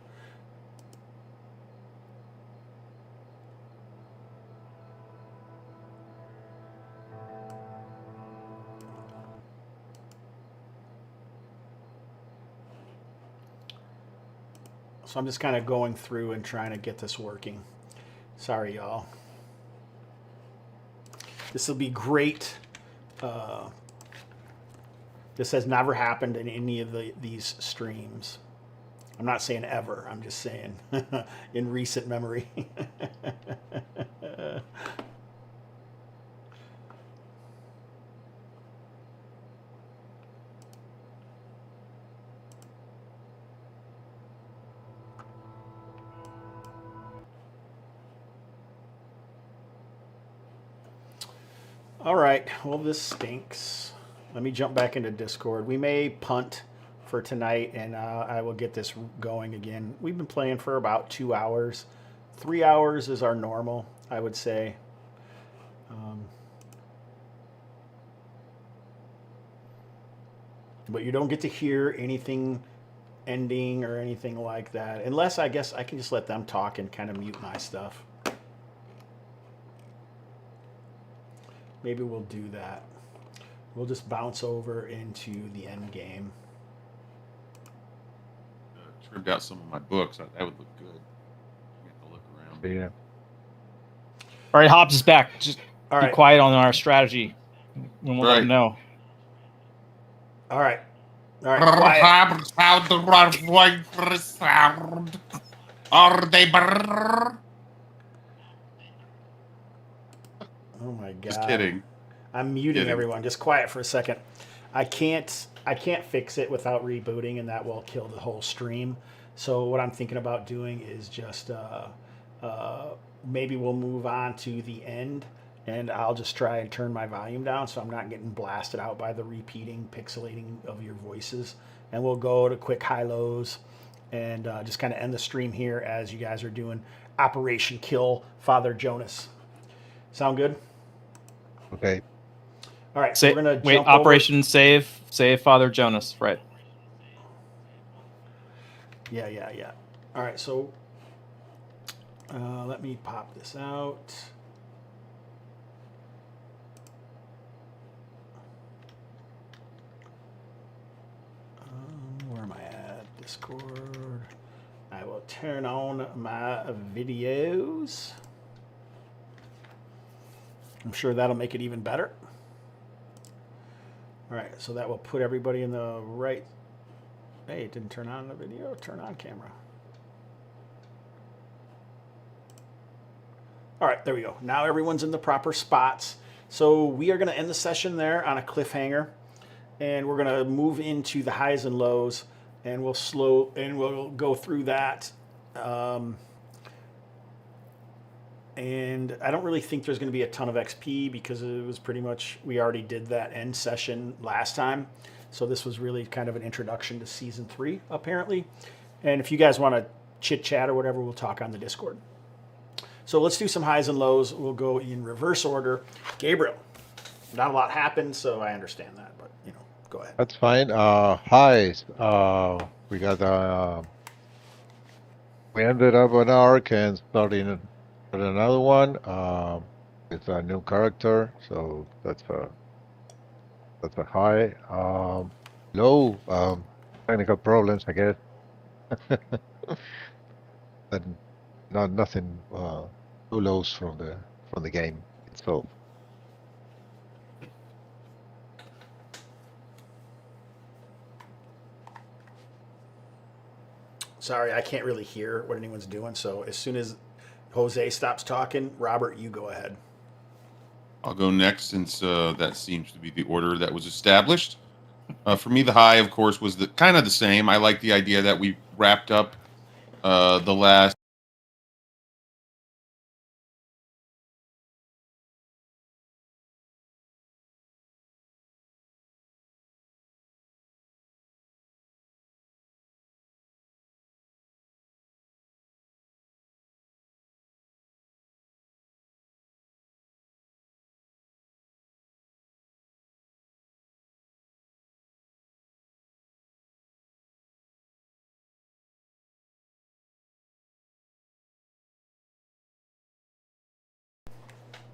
So I'm just kind of going through and trying to get this working. Sorry, y'all. This will be great. This has never happened in any of these streams. I'm not saying ever. I'm just saying in recent memory. All right, well, this stinks. Let me jump back into Discord. We may punt for tonight, and I will get this going again. We've been playing for about 2 hours. 3 hours is our normal, I would say. But you don't get to hear anything ending or anything like that. Unless, I guess, I can just let them talk and kind of mute my stuff. Maybe we'll do that. We'll just bounce over into the end game. Trimmed out some of my books. That would look good. I have to look around. Yeah. All right, Hobbs is back. Just All be right. quiet on our strategy. When we'll let Right. him know. All right. All right. Quiet. How the right voice sound? Are they brrr? Oh my god. Just kidding. I'm muting Kidding. everyone. Just quiet for a second. I can't fix it without rebooting, and that will kill the whole stream. So what I'm thinking about doing is just maybe we'll move on to the end, and I'll just try and turn my volume down so I'm not getting blasted out by the repeating, pixelating of your voices. And we'll go to quick high-lows and just kind of end the stream here as you guys are doing Operation Kill Father Jonas. Sound good? Okay. All right, so Say, we're gonna wait, jump Operation Save Father Jonas, right? Yeah. All right, so let me pop this out. Where am I at? Discord. I will turn on my videos. I'm sure that'll make it even better. All right, so that will put everybody in the right. Hey, it didn't turn on the video. Turn on camera. All right, there we go. Now everyone's in the proper spots. So we are going to end the session there on a cliffhanger, and we're going to move into the highs and lows, and we'll go through that. And I don't really think there's going to be a ton of XP because it was pretty much, we already did that end session last time. So this was really kind of an introduction to season 3, apparently. And if you guys want to chit chat or whatever, we'll talk on the Discord. So let's do some highs and lows. We'll go in reverse order. Gabriel, not a lot happened, so I understand that, but go ahead. That's fine. Highs. We got we ended up an arc and starting another one. It's a new character, so that's a high. Low. Technical problems, I guess. And nothing. Too lows from the game itself. Sorry, I can't really hear what anyone's doing. So as soon as Jose stops talking, Robert, you go ahead. I'll go next since that seems to be the order that was established. For me, the high, of course, was kind of the same. I like the idea that we wrapped up the last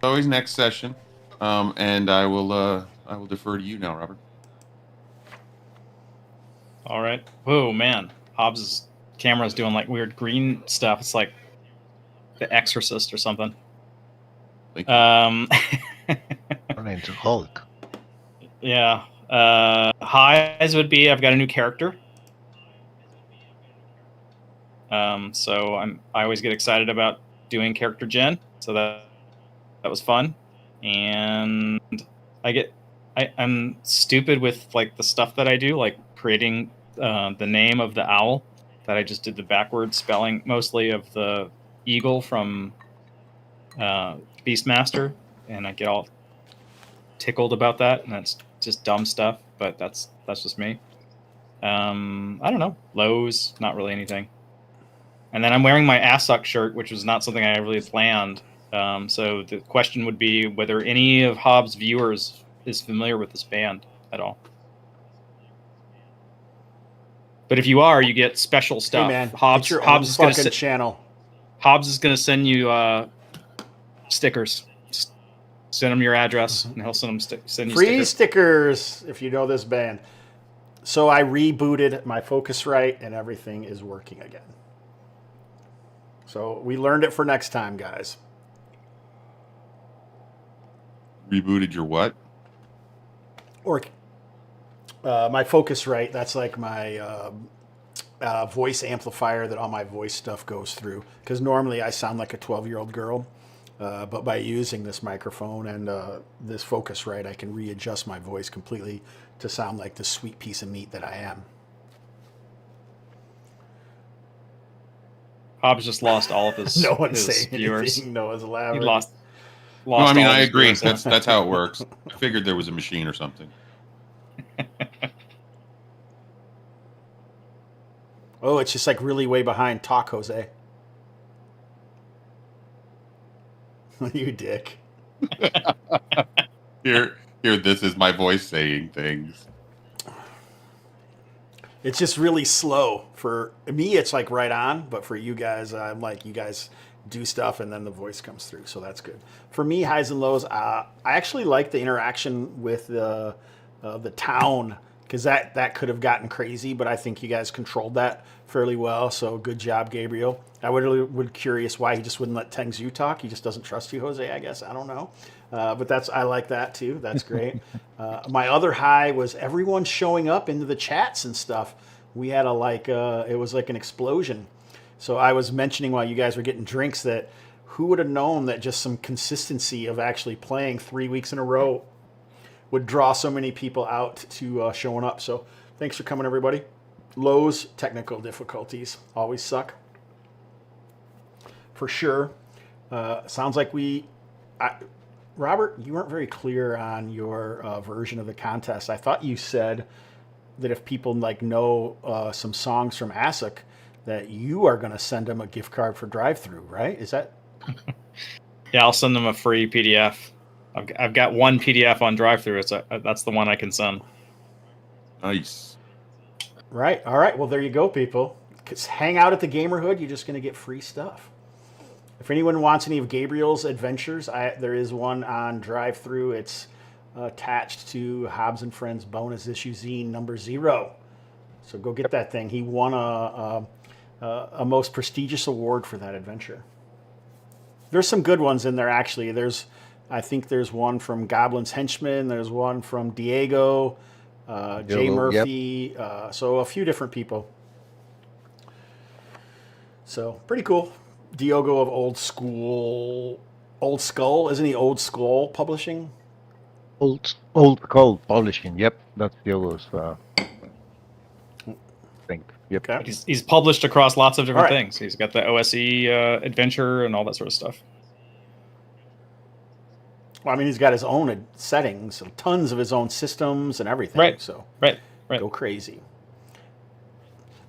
always next session, and I will defer to you now, Robert. All right. Whoa, man. Hobbs' camera's doing like weird green stuff. It's like The Exorcist or something. Turn into Hulk. Yeah. Highs would be I've got a new character. So I always get excited about doing character gen. So that was fun. And I'm stupid with like the stuff that I do, like creating the name of the owl that I just did the backwards spelling mostly of the eagle from Beastmaster, and I get all tickled about that, and that's just dumb stuff, but that's just me. I don't know. Lows, not really anything. And then I'm wearing my Assuck shirt, which was not something I really planned. So the question would be whether any of Hobbs' viewers is familiar with this band at all. But if you are, you get special stuff. Hey man, Hobbs your own is going fucking to channel. Hobbs is going to send you stickers. Just send him your address, and he'll send you Free stickers. stickers if you know this band. So I rebooted my Focusrite and everything is working again. So we learned it for next time, guys. Rebooted your what? Or my Focusrite, that's like my voice amplifier that all my voice stuff goes through. Because normally I sound like a 12-year-old girl. But by using this microphone and this Focusrite, I can readjust my voice completely to sound like the sweet piece of meat that I am. Hobbs just lost all of his, No one's his saying viewers. anything. Noah's laughing. He lost. No, I mean all I of his agree. viewers. That's how it works. I figured there was a machine or something. Oh, it's just like really way behind. Talk, Jose. You dick. Here, this is my voice saying things. It's just really slow. For me, it's like right on, but for you guys, I'm like, you guys do stuff and then the voice comes through, so that's good. For me, highs and lows, I actually like the interaction with the town, because that could have gotten crazy, but I think you guys controlled that fairly well, so good job, Gabriel. I would curious why he just wouldn't let Tengzu talk. He just doesn't trust you, Jose, I guess. I don't know. But I like that too. That's great. My other high was everyone showing up into the chats and stuff. We had it was like an explosion. So I was mentioning while you guys were getting drinks that who would have known that just some consistency of actually playing 3 weeks in a row would draw so many people out to showing up. So thanks for coming, everybody. Lows, technical difficulties always suck. For sure. Sounds like Robert, you weren't very clear on your version of the contest. I thought you said that if people know some songs from ASIC, that you are going to send them a gift card for drive-through, right? Is that? Yeah, I'll send them a free PDF. I've got one PDF on drive-through. That's the one I can send. Nice. Right. All right. Well, there you go, people. Hang out at the Gamerhood. You're just going to get free stuff. If anyone wants any of Gabriel's adventures, there is one on drive-through. It's attached to Hobbs and Friends bonus issue zine number 0. So go get that thing. He won a most prestigious award for that adventure. There's some good ones in there, actually. I think there's one from Goblin's Henchman. There's one from Diego, Jay Murphy. Yep. So a few different people. So pretty cool. Diogo of Old Skull, isn't he? Old Skull Publishing. Old Skull Publishing. Yep, that's Diogo's thing. Yep. Okay. He's published across lots of different Right. things. He's got the OSE adventure and all that sort of stuff. Well, I mean, he's got his own settings, tons of his own systems and everything. Right. So Right. go crazy.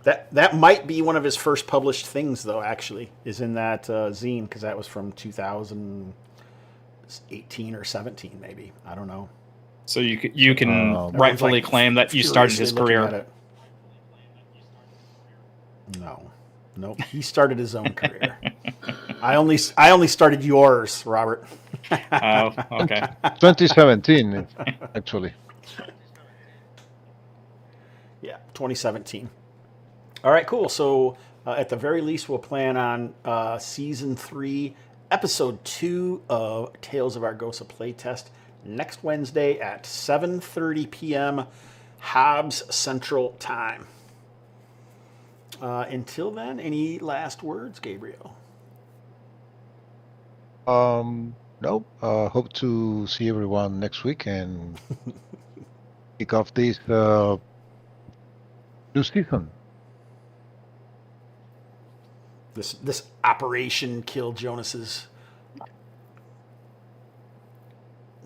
That might be one of his first published things, though. Actually, is in that zine, because that was from 2018 or 17, maybe. I don't know. So you can rightfully claim that you started his career. Nope. He started his own career. I only started yours, Robert. Oh, okay. 2017, actually. Yeah, 2017. All right, cool. So at the very least, we'll plan on Season 3, Episode 2 of Tales of Argosa playtest next Wednesday at 7:30 p.m. Hobbs Central Time. Until then, any last words, Gabriel? No. Hope to see everyone next week and kick off this new season. This Operation Kill Jonas's.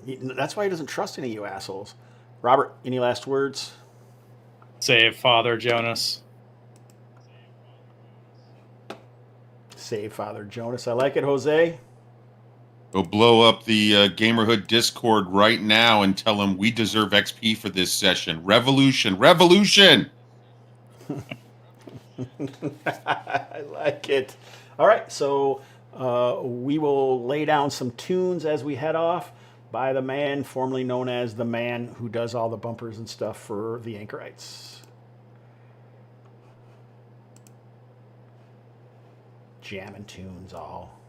That's why he doesn't trust any of you assholes. Robert, any last words? Save Father Jonas. Save Father Jonas. I like it, Jose. Go blow up the Gamerhood Discord right now and tell them we deserve XP for this session. Revolution! Revolution! I like it. All right, so we will lay down some tunes as we head off by the man formerly known as the man who does all the bumpers and stuff for the Anchorites. Jamming tunes all.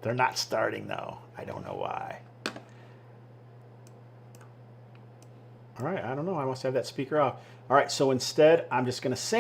They're not starting, though. I don't know why. All right, I don't know. I must have that speaker off. All right, so instead, I'm just going to sing.